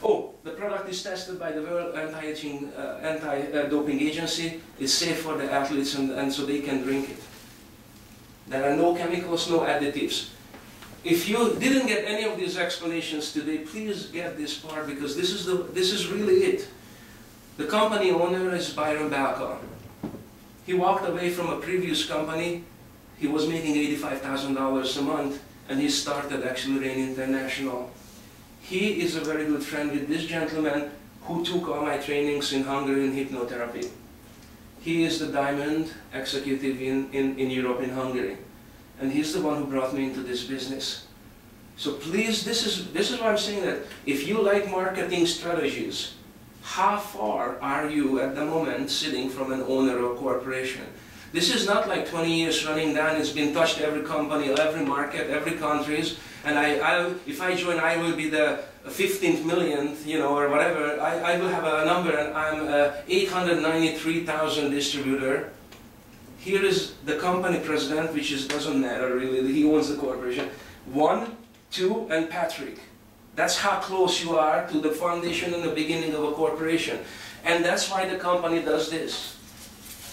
Oh, the product is tested by the World Anti-Doping Agency. It's safe for the athletes, and so they can drink it. There are no chemicals, no additives. If you didn't get any of these explanations today, please get this part, because this is really it. The company owner is Byron Balcon. He walked away from a previous company. He was making $85,000 a month, and he started actually Rain International. He is a very good friend with this gentleman who took all my trainings in Hungary in hypnotherapy. He is the diamond executive in Europe, in Hungary. And he's the one who brought me into this business. So please, this is why I'm saying that if you like marketing strategies, how far are you at the moment sitting from an owner or corporation? This is not like 20 years running down. It's been touched every company, every market, every countries. And if I join, I will be the 15th millionth, or whatever. I will have a number, and I'm 893,000 distributor. Here is the company president, which doesn't matter really. He owns the corporation. 1, 2, and Patrick. That's how close you are to the foundation and the beginning of a corporation. And that's why the company does this.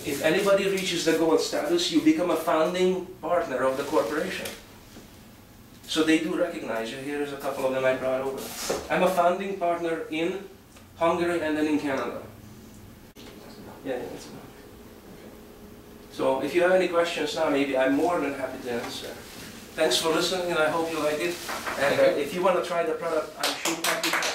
If anybody reaches the gold status, you become a founding partner of the corporation. So they do recognize you. Here is a couple of them I brought over. I'm a founding partner in Hungary and then in Canada. Yeah, that's enough. So if you have any questions now, maybe I'm more than happy to answer. Thanks for listening, and I hope you like it. And if you want to try the product, I'm sure happy.